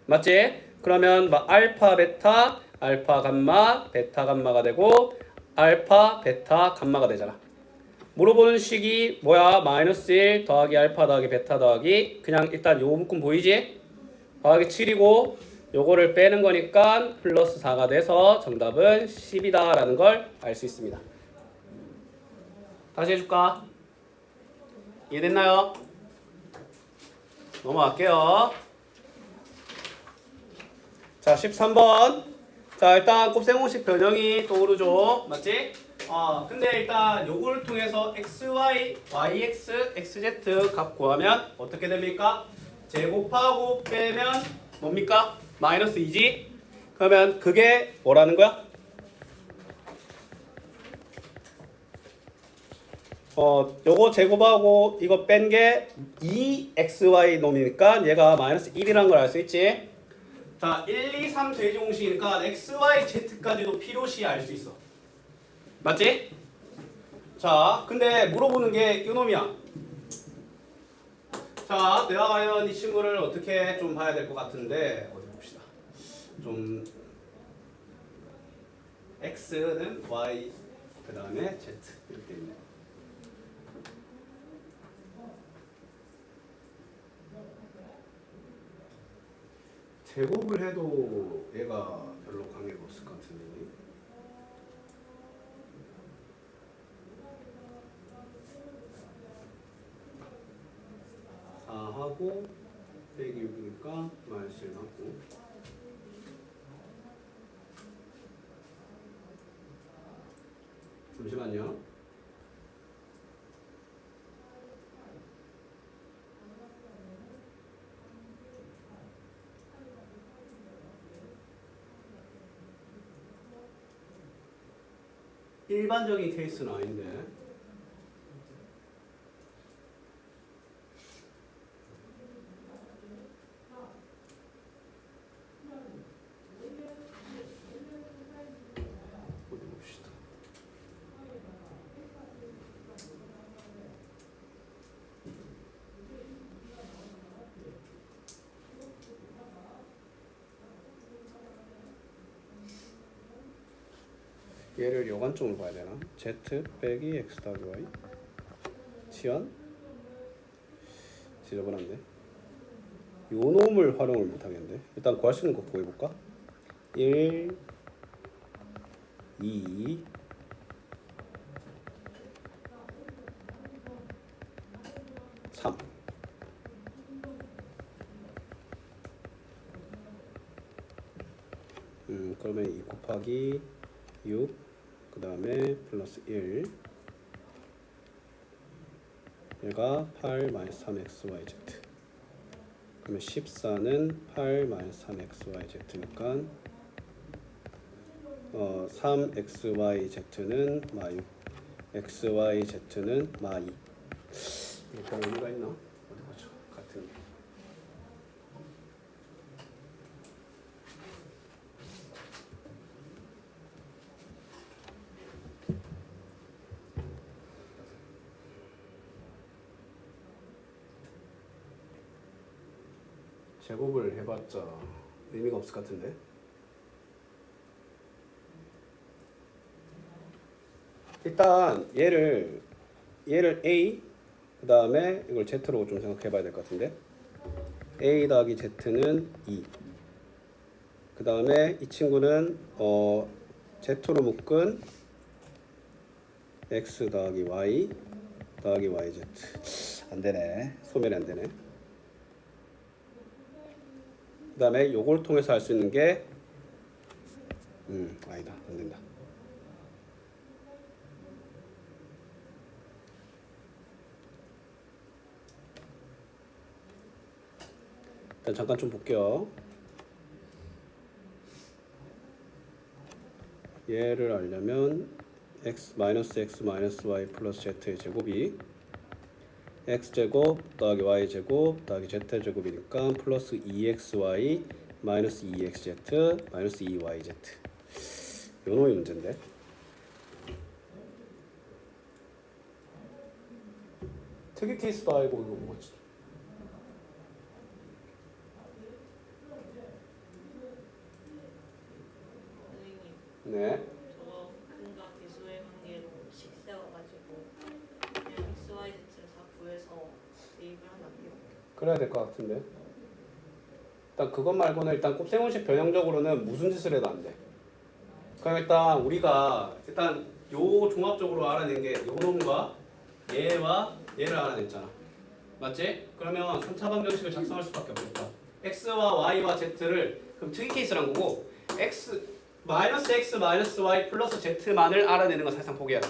맞지? 그러면 알파 베타 알파 감마 베타 감마가 되고 알파 베타 감마가 되잖아. 물어보는 식이 뭐야? 마이너스 1 더하기 알파 더하기 베타 더하기 그냥 일단 요 묶음 보이지? 더하기 7이고 요거를 빼는 거니까 플러스 4가 돼서 정답은 10이다 라는 걸 알 수 있습니다. 다시 해줄까? 이해됐나요? 넘어갈게요. 자, 13번. 자, 일단 곱셈공식 변형이 떠오르죠. 맞지? 근데 일단 요거를 통해서 xy, yx, xz 값 구하면 어떻게 됩니까? 제곱하고 빼면 뭡니까? 마이너스 2지? 그러면 그게 뭐라는 거야? 요거 제곱하고 이거 뺀 게 2xy 놈이니까 얘가 마이너스 1이라는 걸 알 수 있지? 자, 1, 2, 3 대종식이니까 xy, z까지도 필요시 알 수 있어. 맞지? 자, 근데 물어보는 게 이놈이야. 자, 내가 과연 이 친구를 어떻게 좀 봐야 될 것 같은데 어디 봅시다. 좀 x는 y 그 다음에 z 이렇게 있네. 제곱을 해도 얘가 별로 관계가 없을 것 같은데. 4하고 빼기 6이니까 마이너스 1 맞고 잠시만요. 일반적인 케이스는 아닌데 어디 봅시다. 얘를 여관점으로 봐야 되나? z 빼기 x 더하기 y 치환? 지저분한데? 요 놈을 활용을 못하겠는데? 일단 구할 수 있는 거 구해볼까? 1 2 3 그러면 2 곱하기 6 그 다음에 플러스 1 얘가 8 마이너스 3xyz 그러면 14는 8 마이너스 3xyz니까 3xyz는 마 6 xyz는 마 2 이게 별 의미가 있나? 어디 보죠. 같은 게 제곱을 해봤자 의미가 없을 것 같은데. 일단 얘를 A 그 다음에 이걸 Z로 좀 생각해봐야 될 것 같은데. A 더하기 Z는 2. 그 다음에 이 친구는 Z로 묶은 X 더하기 Y 더하기 YZ. 안 되네. 소멸이 안 되네. 그 다음에 요걸 통해서 할 수 있는 게 아니다. 안 된다. 일단 잠깐 좀 볼게요. 얘를 알려면 x 마이너스 x 마이너스 y 플러스 z의 제곱이 x제곱 더하기 y제곱 더하기 z제곱이니까 플러스 2xy 마이너스 2xz 마이너스 2yz 요 놈이 문제인데. 특이 케이스도 아니고 이거 뭐지? 선생님, 네. 저거 근과 계수의 관계로 식 세워가지고 그냥 XYZ를 다 구해서 대입을 하면 안 돼요? 그래야 될 것 같은데. 일단 그것 말고는 일단 곱셈공식 변형적으로는 무슨 짓을 해도 안 돼. 그럼 일단 우리가 일단 요 종합적으로 알아낸 게 요 놈과 얘와 얘를 알아냈잖아. 맞지? 그러면 3차 방정식을 작성할 수밖에 없겠다. x와 y와 z를 그럼 특이 케이스란 거고 x 마이너스 y 플러스 z만을 알아내는 건 사실상 포기해야 돼.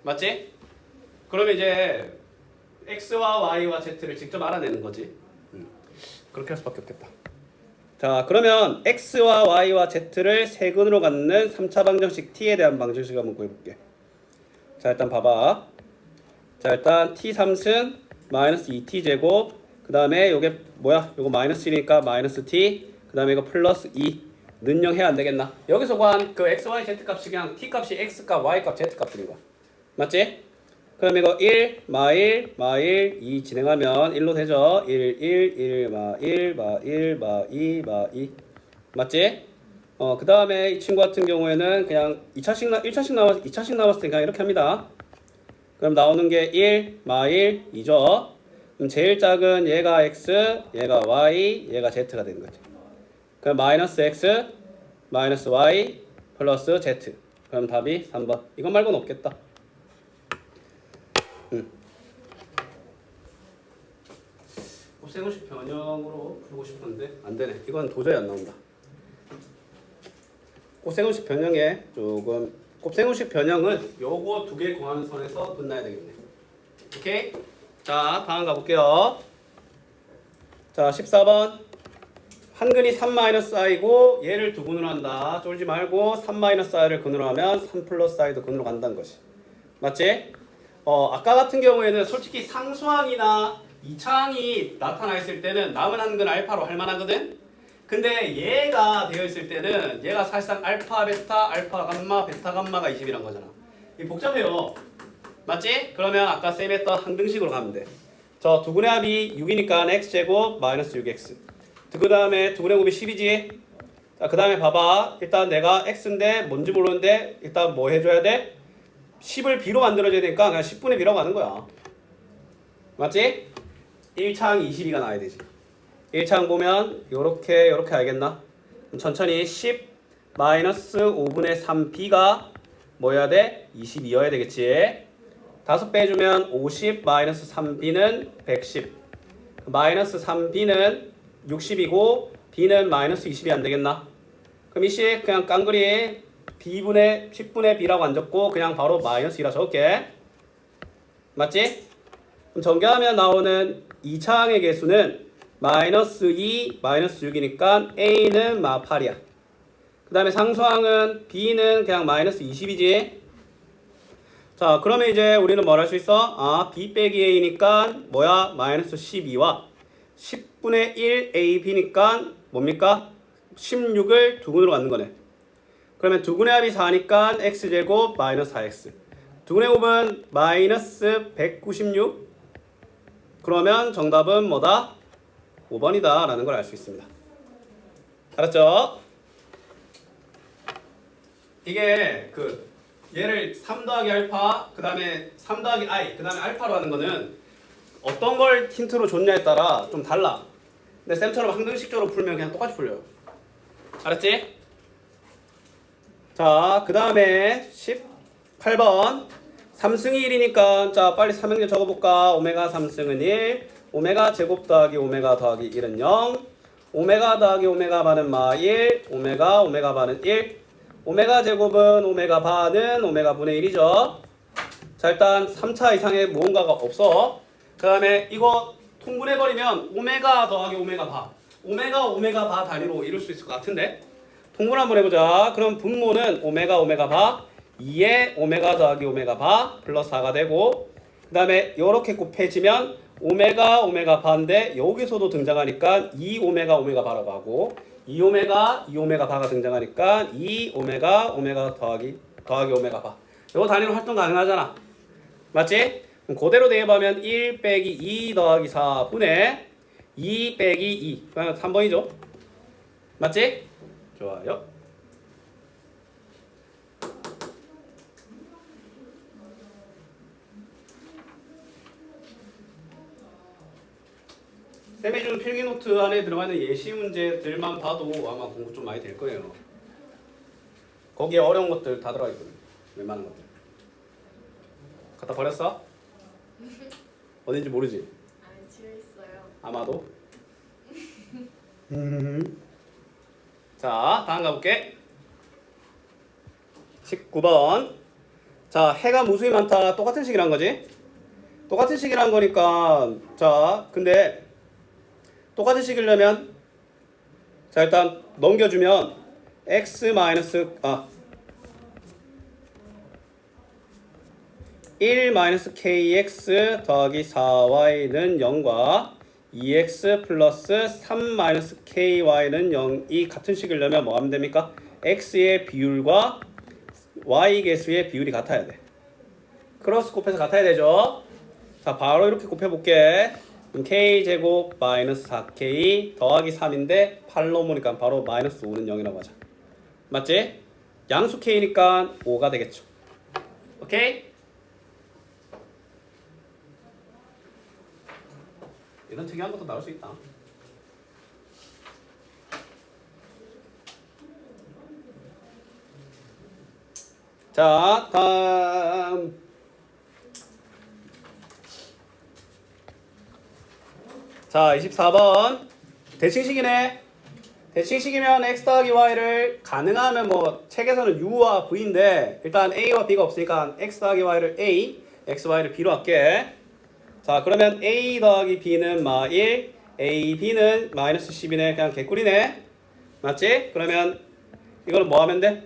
맞지? 그러면 이제 x와 y와 z를 직접 알아내는 거지. 그렇게 할 수밖에 없겠다. 자, 그러면 x와 y와 z를 세근으로 갖는 3차 방정식 t에 대한 방정식을 한번 구해볼게. 자, 일단 봐봐. 자, 일단 t 3승 마이너스 2t 제곱 그 다음에 요게 뭐야? 요거 마이너스 1이니까 마이너스 t 그 다음에 이거 플러스 2 는영해야 안 되겠나? 여기서 구한 그 x, y, z 값이 그냥 t 값이 x 값, y 값, z 값들인 거야. 맞지? 그럼 이거 1, 마일, 2 진행하면 1로 되죠? 1, 1, 마 1, 마 1, 마 2, 마 2. 맞지? 그 다음에 이 친구 같은 경우에는 그냥 1차씩 남았을 때 그냥 이렇게 합니다. 그럼 나오는 게 1, 마일, 2죠? 그럼 제일 작은 얘가 x, 얘가 y, 얘가 z가 되는 거죠. 그럼 마이너스 x, 마이너스 y, 플러스 z. 그럼 답이 3번. 이것 말고는 없겠다. 곱셈공식 변형으로 풀고 싶었는데 안 되네. 이건 도저히 안 나온다. 곱셈공식 변형에 조금 곱셈공식 변형은 요거 두 개 구하는 선에서 끝나야 되겠네. 오케이? 자, 다음 가볼게요. 자, 14번. 한근이 3-i고 얘를 두 근으로 한다. 쫄지 말고 3-i를 근으로 하면 3 플러스 i도 근으로 간다는 것이. 맞지? 아까 같은 경우에는 솔직히 상수항이나 이차항이 나타나 있을 때는 남은 한근 알파로 할 만하거든? 근데 얘가 되어 있을 때는 얘가 사실상 알파, 베타, 알파, 감마, 베타, 감마가 20이란 거잖아. 이 복잡해요. 맞지? 그러면 아까 쌤 했던 항등식으로 가면 돼. 저 두근의 합이 6이니까 x제곱 마이너스 6x. 그 다음에 두근의 곱이 10이지? 자, 그 다음에 봐봐. 일단 내가 x인데 뭔지 모르는데 일단 뭐 해줘야 돼? 10을 b로 만들어줘야 되니까 그냥 10분의 b라고 하는 거야. 맞지? 1차항 22가 나와야 되지. 1차항 보면 요렇게 알겠나? 그럼 천천히 10 마이너스 5분의 3b가 뭐여야 돼? 22여야 되겠지. 5 빼주면 50 마이너스 3b는 110 마이너스 3b는 60이고 b는 마이너스 20이 안 되겠나? 그럼 이 식 그냥 깡그리 b분의 10분의 b라고 안 적고 그냥 바로 마이너스 2라 적을게. 맞지? 그럼 전개하면 나오는 2차항의 개수는 마이너스 2, 마이너스 6이니까 a는 8이야. 그 다음에 상수항은 b는 그냥 마이너스 20이지. 자, 그러면 이제 우리는 뭘 할 수 있어? b 빼기 a니까 뭐야? 마이너스 12와 10분의 1 ab니까 뭡니까? 16을 두근으로 갖는 거네. 그러면 두근의 합이 4니까 x제곱 마이너스 4x. 두근의 곱은 마이너스 196. 그러면 정답은 뭐다? 5번이다 라는 걸 알 수 있습니다. 알았죠? 이게 얘를 3 더하기 알파, 그 다음에 3 더하기 i, 그 다음에 알파로 하는 거는 어떤 걸 힌트로 줬냐에 따라 좀 달라. 근데 쌤처럼 항등식적으로 풀면 그냥 똑같이 풀려요. 알았지? 자, 그 다음에 18번 3승이 1이니까 자 빨리 삼형제 적어볼까? 오메가 3승은 1, 오메가 제곱 더하기 오메가 더하기 1은 0, 오메가 더하기 오메가 반은 마 1, 오메가 반은 1, 오메가 제곱은 오메가 반은 오메가 분의 1이죠. 자, 일단 3차 이상의 무언가가 없어. 그 다음에 이거 통분해버리면 오메가 더하기 오메가 바, 오메가 바 단위로 이룰 수 있을 것 같은데 통분 한번 해보자. 그럼 분모는 오메가 바 2에 오메가 더하기 오메가 바 플러스 4가 되고, 그 다음에 이렇게 곱해지면 오메가 바인데 여기서도 등장하니까 2오메가 바라고 하고, 2오메가 바가 등장하니까 2오메가 더하기 오메가 바. 이거 단위로 활동 가능하잖아. 맞지? 그럼 그대로 대입하면 1 빼기 2 더하기 4분의 2 빼기 2. 그러면 3번이죠. 맞지? 좋아요. 쌤이 준 필기노트 안에 들어가 있는 예시 문제들만 봐도 아마 공부 좀 많이 될 거예요. 거기에 어려운 것들 다 들어가 있거든요. 웬만한 것들. 갖다 버렸어? 어딘지 모르지? 아니 집에 있어요. 아마도. 자, 다음 가볼게. 19번. 자, 해가 무수히 많다. 똑같은 식이란 거지? 똑같은 식이란 거니까 자, 근데 똑같은 식이려면 자, 일단 넘겨주면 x 마이너스 1 마이너스 kx 더하기 4y는 0과 2x 플러스 3 마이너스 ky는 0이 같은 식이려면 뭐 하면 됩니까? x의 비율과 y 개수의 비율이 같아야 돼. 크로스 곱해서 같아야 되죠. 자, 바로 이렇게 곱해볼게. 그럼 k제곱 마이너스 4k 더하기 3인데 8로 모니까 바로 마이너스 5는 0이라고 하자. 맞지? 양수 k니까 5가 되겠죠. 오케이? 이런 특이한 것도 나올 수 있다. 자, 다음 자, 24번 대칭식이네. 대칭식이면 x 더하기 y를 가능하면 뭐 책에서는 u와 v인데 일단 a와 b가 없으니까 x 더하기 y를 a, x, y를 b로 할게. 자, 그러면 a 더하기 b는 마 1, a, b는 마이너스 10이네. 그냥 개꿀이네. 맞지? 그러면 이거는 뭐 하면 돼?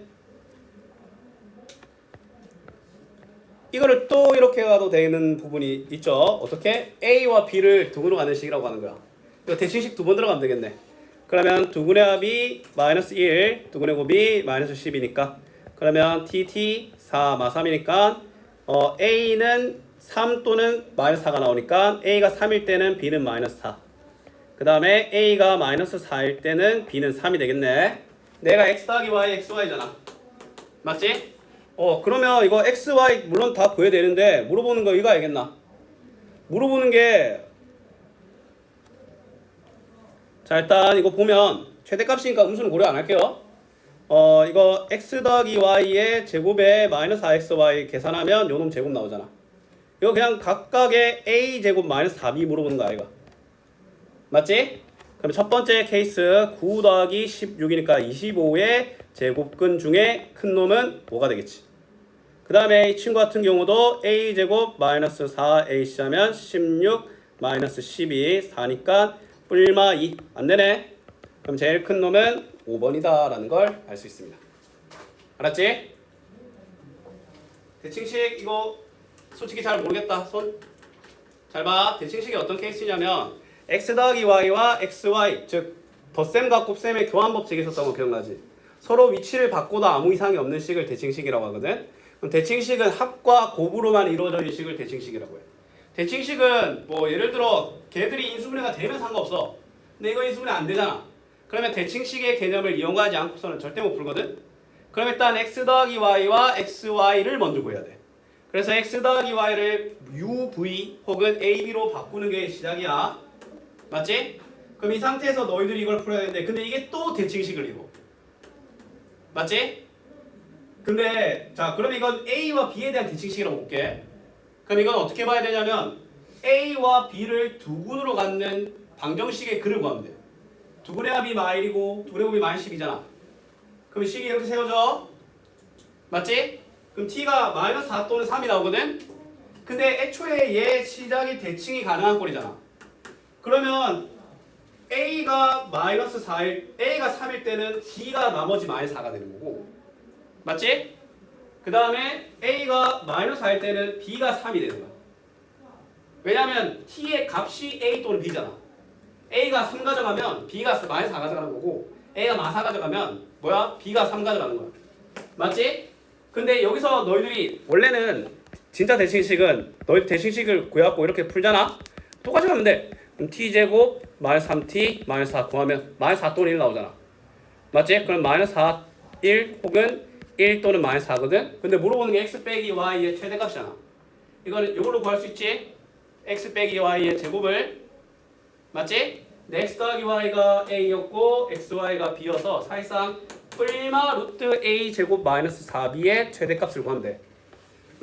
이거를 또 이렇게 가도 되는 부분이 있죠. 어떻게? a와 b를 두근으로 가는 식이라고 하는 거야. 이거 대칭식 두 번 들어가면 되겠네. 그러면 두근의 합이 마이너스 1, 두근의 곱이 마이너스 10이니까 그러면 tt 4, 마 3이니까 a는 3 또는 마이너스 4가 나오니까 a가 3일 때는 b는 마이너스 4. 그 다음에 a가 마이너스 4일 때는 b는 3이 되겠네. 내가 x 더하기 y, x, y잖아. 맞지? 그러면 이거 x, y 물론 다 구해야 되는데 물어보는 거 이거 알겠나? 물어보는 게 자, 일단 이거 보면 최대값이니까 음수는 고려 안 할게요. 이거 x 더하기 y의 제곱에 마이너스 4xy 계산하면 요놈 제곱 나오잖아. 이거 그냥 각각의 a 제곱 마이너스 4b 물어보는 거 아이가? 맞지? 그럼 첫 번째 케이스 9 더하기 16이니까 25의 제곱근 중에 큰 놈은 뭐가 되겠지? 그 다음에 이 친구 같은 경우도 a제곱 마이너스 4ac 하면 16 마이너스 12 4니까 뿔마 2 안되네. 그럼 제일 큰 놈은 5번이다 라는 걸 알 수 있습니다. 알았지? 대칭식 이거 솔직히 잘 모르겠다. 손 잘 봐. 대칭식이 어떤 케이스냐면 x 더하기 y와 xy 즉 덧셈과 곱셈의 교환 법칙이 있었던 거 기억나지? 서로 위치를 바꿔도 아무 이상이 없는 식을 대칭식이라고 하거든. 그럼 대칭식은 합과 곱으로만 이루어져 있는 식을 대칭식이라고 해. 대칭식은 뭐 예를 들어 걔들이 인수분해가 되면 상관없어. 근데 이거 인수분해 안 되잖아. 그러면 대칭식의 개념을 이용하지 않고서는 절대 못 풀거든. 그럼 일단 x 더하기 y와 xy를 먼저 구해야 돼. 그래서 x 더하기 y를 uv 혹은 ab로 바꾸는 게 시작이야. 맞지? 그럼 이 상태에서 너희들이 이걸 풀어야 되는데 근데 이게 또 대칭식을 이루어. 맞지? 근데 자 그럼 이건 a와 b에 대한 대칭식이라고 볼게. 그럼 이건 어떻게 봐야 되냐면 a와 b를 두 군으로 갖는 방정식의 근을 구하면 돼. 두 분의 합이 마일이고 두 분의 곱이 마이너스 10이잖아. 그럼 식이 이렇게 세워져. 맞지? 그럼 t가 마이너스 4 또는 3이 나오거든? 근데 애초에 얘 시작이 대칭이 가능한 꼴이잖아. 그러면 a가 마이너스 4일, a가 3일 때는 b가 나머지 마이너스 4가 되는 거고. 맞지? 그 다음에 a가 마이너스 4일 때는 b가 3이 되는 거야. 왜냐면 t의 값이 a 또는 b잖아. a가 3 가져가면 b가 마이너스 4 가져가는 거고 a가 마이너스 4 가져가면 뭐야? b가 3 가져가는 거야. 맞지? 근데 여기서 너희들이 원래는 진짜 대칭식은 너희 대칭식을 구해갖고 이렇게 풀잖아? 똑같이 하면 돼. 그럼 t제곱 마이너스 3t 마이너스 4 구하면 마이너스 4 또는 1 나오잖아. 맞지? 그럼 마이너스 4 1 혹은 1 또는 마이너스 4거든? 근데 물어보는 게 x 빼기 y의 최대값이잖아. 이거는 이걸로 구할 수 있지? x 빼기 y의 제곱을. 맞지? 근데 x 더하기 y가 a였고 xy가 b여서 사실상 뿔마 루트 a 제곱 마이너스 4b의 최대값을 구하면 돼.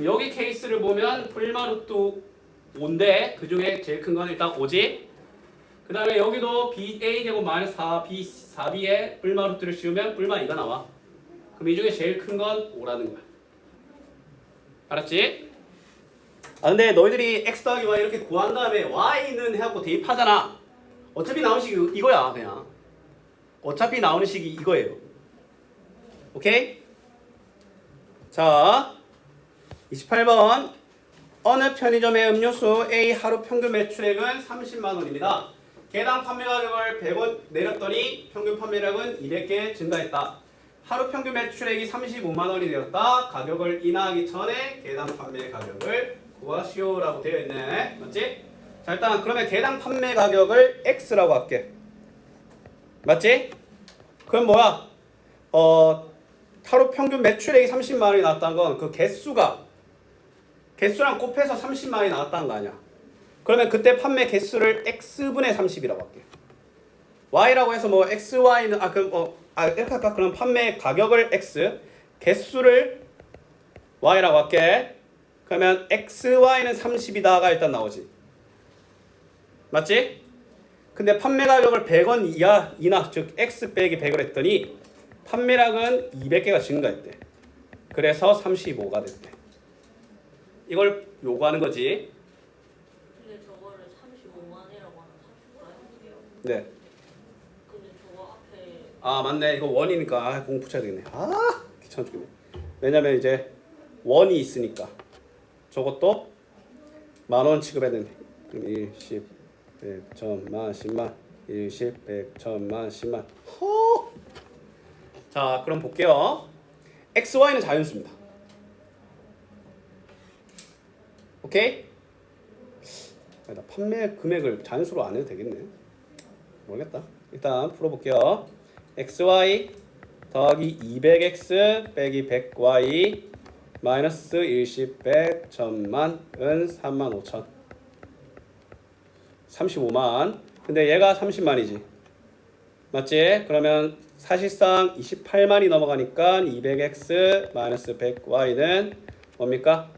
여기 케이스를 보면 뿔마 루트 5인데 그 중에 제일 큰 건 일단 5지. 그 다음에 여기도 b a 제곱 마이너스 4b의 뿔마 루트를 씌우면 뿔마 2가 나와. 그럼 이 중에 제일 큰 건 5라는 거야. 알았지? 아 근데 너희들이 x 더하기 y 이렇게 구한 다음에 y는 해갖고 대입하잖아. 어차피 나오는 식이 이거야 그냥. 어차피 나오는 식이 이거예요. 오케이? 자 28번 어느 편의점의 음료수 A 하루 평균 매출액은 30만원입니다. 개당 판매 가격을 100원 내렸더니 평균 판매량은 200개 증가했다. 하루 평균 매출액이 35만원이 되었다. 가격을 인하하기 전에 개당 판매 가격을 구하시오 라고 되어 있네. 맞지? 자 일단 그러면 개당 판매 가격을 X라고 할게. 맞지? 그럼 뭐야? 하루 평균 매출액이 30만원이 나왔다는 건 그 개수랑 곱해서 30만원이 나왔다는 거 아니야. 그러면 그때 판매 개수를 x분의 30이라고 할게. y라고 해서 뭐 xy는 이렇게 할까? 그럼 판매 가격을 x, 개수를 y라고 할게. 그러면 xy는 30이다가 일단 나오지. 맞지? 근데 판매 가격을 100원 이나 즉 x 빼기 100을 했더니 판매량은 200개가 증가했대. 그래서 35가 됐대. 이걸 요구하는 거지. 근데 저거를 35만이라고 하면 34인데요. 네. 근데 저거 앞에 아 맞네. 이거 원이니까 공 붙여야 되겠네. 아 귀찮아 죽겠네. 왜냐면 이제 원이 있으니까 저것도 10,000원 취급해야 되네. 그럼 1, 10, 100, 1000만, 10만 1, 10, 100, 1000만, 10만 허! 자 그럼 볼게요. XY는 자연수입니다. 오케이? 나 판매 금액을 자연수로 안 해도 되겠네. 모르겠다. 일단 풀어볼게요. XY 더하기 200X 빼기 100Y 마이너스 10, 100, 1000만은 35,000 35만. 근데 얘가 30만이지. 맞지? 그러면 사실상 28만이 넘어가니까 200x 마이너스 100y는 뭡니까?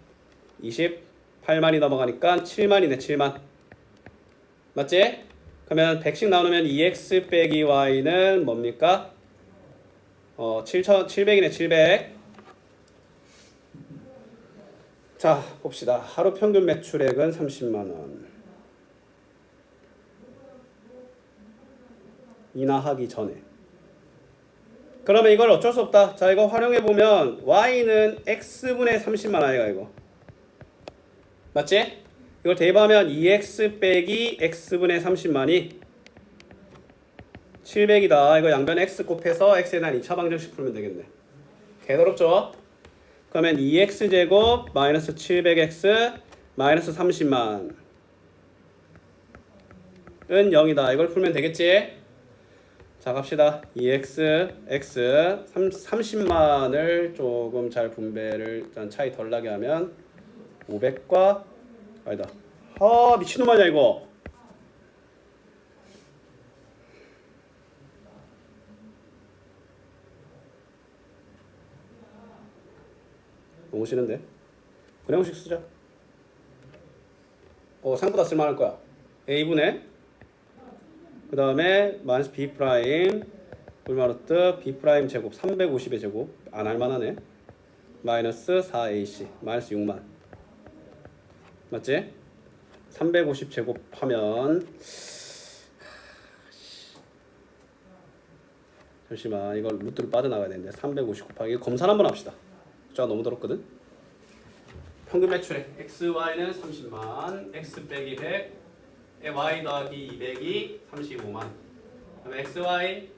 28만이 넘어가니까 7만이네. 7만. 맞지? 그러면 100씩 나누면 2x 빼기 y는 뭡니까? 700이네 700. 자 봅시다. 하루 평균 매출액은 30만원. 인하하기 전에. 그러면 이걸 어쩔 수 없다. 자 이거 활용해보면 y는 x분의 30만 아이가 이거. 맞지? 이걸 대입하면 2x 빼기 x분의 30만이 700이다. 이거 양변 x 곱해서 x에 대한 2차 방정식 풀면 되겠네. 개더럽죠? 그러면 2x제곱 마이너스 700x 마이너스 30만 은 0이다. 이걸 풀면 되겠지? 자 갑시다. 2x, x 30만을 조금 잘 분배를 일단 차이 덜 나게 하면 500과 아니다. 아 미친놈 아니야 이거. 너무 싫은데. 그냥식 쓰자. 생각보다 쓸만할 거야. a분의 그 다음에 마이너스 b 프라임 불마루트 b 프라임 제곱 350의 제곱 안 할만하네. 마이너스 4ac 마이너스 6만 맞지? 350 제곱하면 잠시만 이걸 루트를 빠져나가야 되는데 350 곱하기 검사 한번 합시다. 숫자가 너무 더럽거든. 평균 매출액 XY는 30만 X 빼기 100 Y 더하기 200이 35만. 그다음에 XY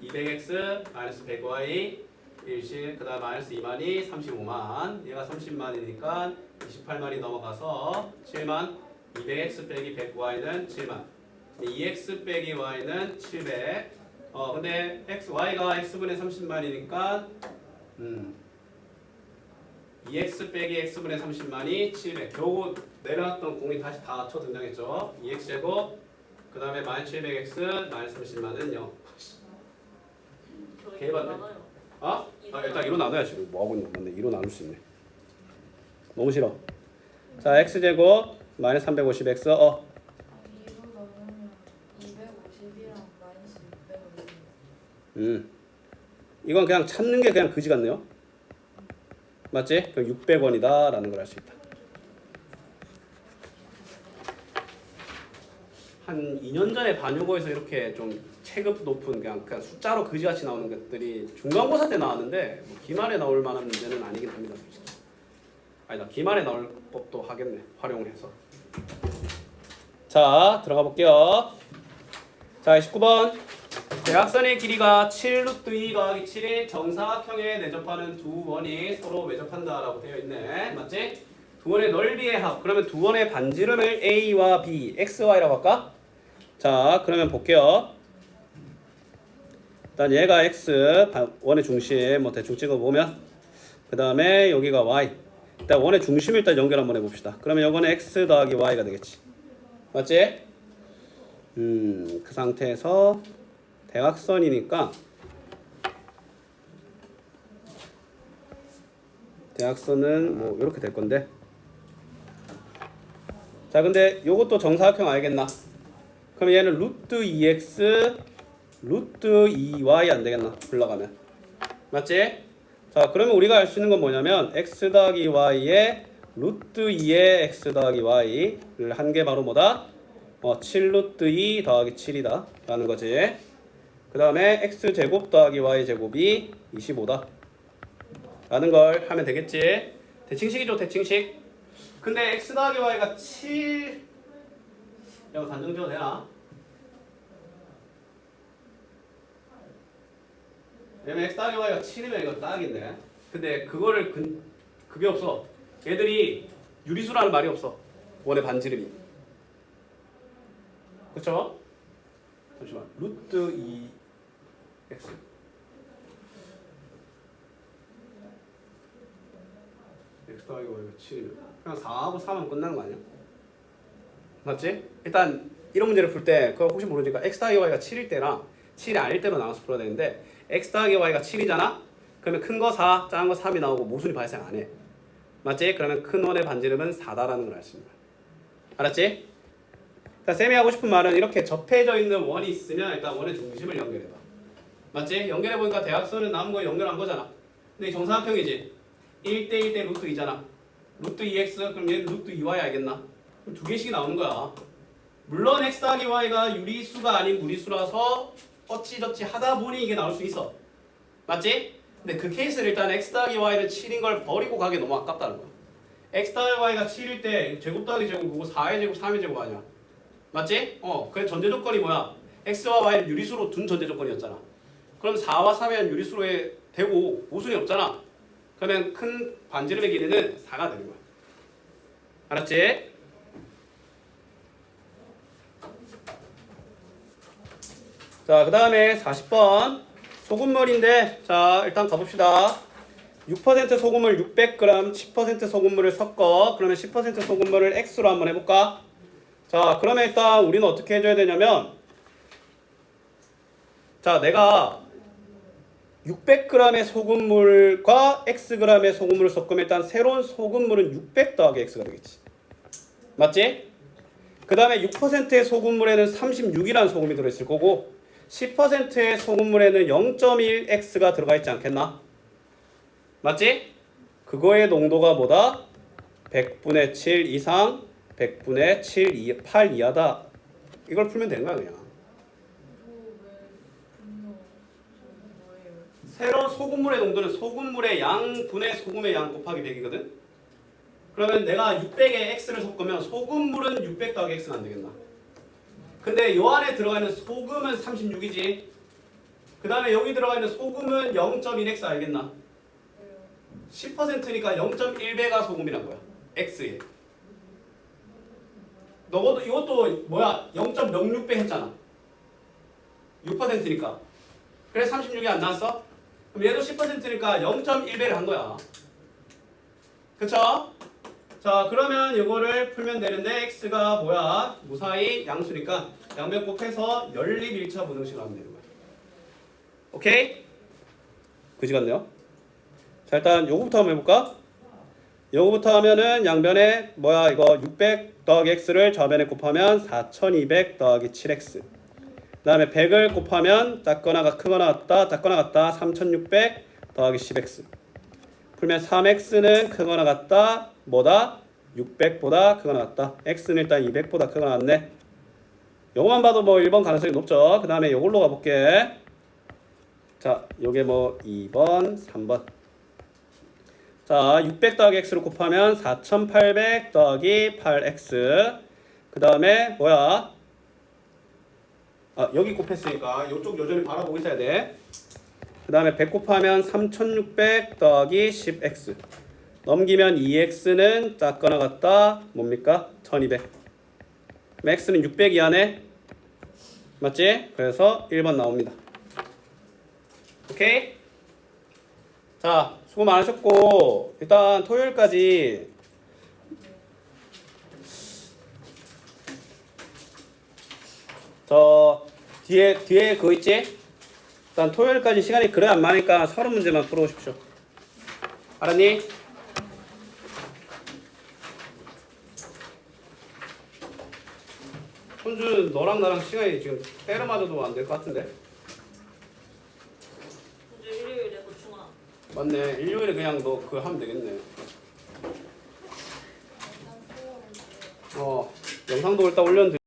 200X 마이너스 100Y 일식 그 다음 마이너스 2만이 35만. 얘가 30만이니까 28만이 넘어가서 7만. 200X 빼기 100Y는 7만. 2X 빼기 Y는 700. 근데 Y가 X분의 30만이니까 2x 빼기 x분의 30만이 700. 겨우 내려놨던 공이 다시 다 합쳐 등장했죠. 2x제곱 그 다음에 마이너스 700x 마이너스 30만은 0. 개반대. 일단 2로 나눠야지. 뭐하고 있는 건데 2로 나눌 수 있네. 너무 싫어. 자 x제곱 마이너스 350x 2로 나누면 250이랑 마이너스 600을 이건 그냥 찾는 게 그냥 그지 같네요. 맞지? 그럼 600원이다 라는 걸 알 수 있다. 한 2년 전에 반유고에서 이렇게 좀 체급 높은 그냥 숫자로 그지같이 나오는 것들이 중간고사 때 나왔는데 뭐 기말에 나올 만한 문제는 아니긴 합니다. 솔직히. 아니다. 기말에 나올 법도 하겠네. 활용해서. 자 들어가 볼게요. 자 19번 대각선의 길이가 7루트2 더하기 7인 정사각형에 내접하는 두 원이 서로 외접한다라고 되어 있네. 맞지? 두 원의 넓이의 합. 그러면 두 원의 반지름을 A와 B, X, Y라고 할까? 자, 그러면 볼게요. 일단 얘가 X, 원의 중심 뭐 대충 찍어보면 그 다음에 여기가 Y. 일단 원의 중심을 일단 연결 한번 해봅시다. 그러면 이거는 X 더하기 Y가 되겠지. 맞지? 그 상태에서 대각선이니까 대각선은 뭐 이렇게 될 건데. 자 근데 요것도 정사각형 알겠나? 그럼 얘는 루트 2x 루트 2y 안 되겠나? 불러가면 맞지? 자 그러면 우리가 알 수 있는 건 뭐냐면 x 더하기 y에 루트 2의 x 더하기 y를 한 게 바로 뭐다? 7루트 2 더하기 7이다 라는 거지. 그 다음에 x제곱 더하기 y제곱이 25다 라는 걸 하면 되겠지. 대칭식이죠. 대칭식. 근데 x 더하기 y가 7 이거 단정 지어도 되나? 왜냐면 x 더하기 y가 7이면 이거 딱인데. 근데 그거를 그게 없어. 얘들이 유리수라는 말이 없어. 원의 반지름이. 그쵸? 잠시만. 루트 2 x x 더하기 y가 7이면 그냥 4하고 3하면 끝나는 거 아니야? 맞지? 일단 이런 문제를 풀 때 그거 혹시 모르니까 x 더하기 y가 7일 때랑 7이 아닐 때로 나눠서 풀어야 되는데 x 더하기 y가 7이잖아? 그러면 큰 거 4, 작은 거 3이 나오고 모순이 발생 안 해. 맞지? 그러면 큰 원의 반지름은 4다라는 걸 알 수 있는 거야. 알았지? 자, 쌤이 하고 싶은 말은 이렇게 접해져 있는 원이 있으면 일단 원의 중심을 연결해봐. 맞지? 연결해보니까 대각선은 남은 거 연결한 거잖아. 근데 이 정사각형이지? 1대 1대 루트 2잖아. 루트 2x 그럼 얘는 루트 2y 알겠나? 그럼 두 개씩 나오는 거야. 물론 x 더하기 y가 유리수가 아닌 무리수라서 어찌저찌 하다 보니 이게 나올 수 있어. 맞지? 근데 그 케이스를 일단 x 더하기 y는 7인 걸 버리고 가기 너무 아깝다는 거야. x 더하기 y가 7일 때 제곱 더하기 제곱 그거 4의 제곱 3의 제곱 아니야. 맞지? 그래 전제 조건이 뭐야? x와 y를 유리수로 둔 전제 조건이었잖아. 그럼 4와 3은 유리수로 되고 모순이 없잖아. 그러면 큰 반지름의 길이는 4가 되는 거야. 알았지? 자, 그 다음에 40번 소금물인데 자 일단 가봅시다. 6% 소금물 600g 10% 소금물을 섞어. 그러면 10% 소금물을 X로 한번 해볼까? 자, 그러면 일단 우리는 어떻게 해줘야 되냐면 자, 내가 600g의 소금물과 Xg의 소금물을 섞으면 일단 새로운 소금물은 600 더하기 X가 되겠지. 맞지? 그 다음에 6%의 소금물에는 36이라는 소금이 들어있을 거고 10%의 소금물에는 0.1X가 들어가 있지 않겠나? 맞지? 그거의 농도가 뭐다? 100분의 7 이상 100분의 8 이하다. 이걸 풀면 되는 거야 그냥. 새로운 소금물의 농도는 소금물의 양분의 소금의 양 곱하기 100이거든? 그러면 내가 600에 X를 섞으면 소금물은 600 더하기 X는 안 되겠나? 근데 요 안에 들어가 있는 소금은 36이지. 그 다음에 여기 들어가 있는 소금은 0.1X 알겠나? 10%니까 0.1배가 소금이란 거야. X에. 이것도 뭐야? 0.06배 했잖아. 6%니까. 그래서 36이 안 나왔어? 그럼 얘도 10%니까 0.1배를 한 거야. 그쵸? 자, 그러면 이거를 풀면 되는데 x가 뭐야? 무사히 양수니까 양변 곱해서 연립 1차 부등식을 하면 되는 거야. 오케이? 그지 같네요. 자, 일단 요거부터 한번 해볼까? 요거부터 하면은 양변에 뭐야 이거 600 더하기 x를 좌변에 곱하면 4200 더하기 7x. 그 다음에 100을 곱하면 작거나 크거나 같다 작거나 같다 3600 더하기 10x. 풀면 3x는 크거나 같다 뭐다? 600보다 크거나 같다. x는 일단 200보다 크거나 같네. 요거만 봐도 뭐 1번 가능성이 높죠. 그 다음에 요걸로 가볼게. 자, 요게 뭐 2번 3번. 자, 600 더하기 x를 곱하면 4800 더하기 8x. 그 다음에 뭐야? 여기 곱했으니까 요쪽 여전히 바라보고 있어야 돼. 그 다음에 100 곱하면 3600 더하기 10x. 넘기면 2x는 작거나 같다 뭡니까? 1200. 그럼 x는 600 이하네. 맞지? 그래서 1번 나옵니다. 오케이? 자, 수고 많으셨고 일단 토요일까지 저 뒤에 그거 있지? 일단 토요일까지 시간이 그래 안 많으니까 서로 문제만 풀어오십시오. 알았니? 혼주 너랑 나랑 시간이 지금 때려 맞아도 안 될 것 같은데? 이제 일요일에 보충아. 맞네. 일요일에 그냥 너 그거 하면 되겠네. 영상도 일단 올려놓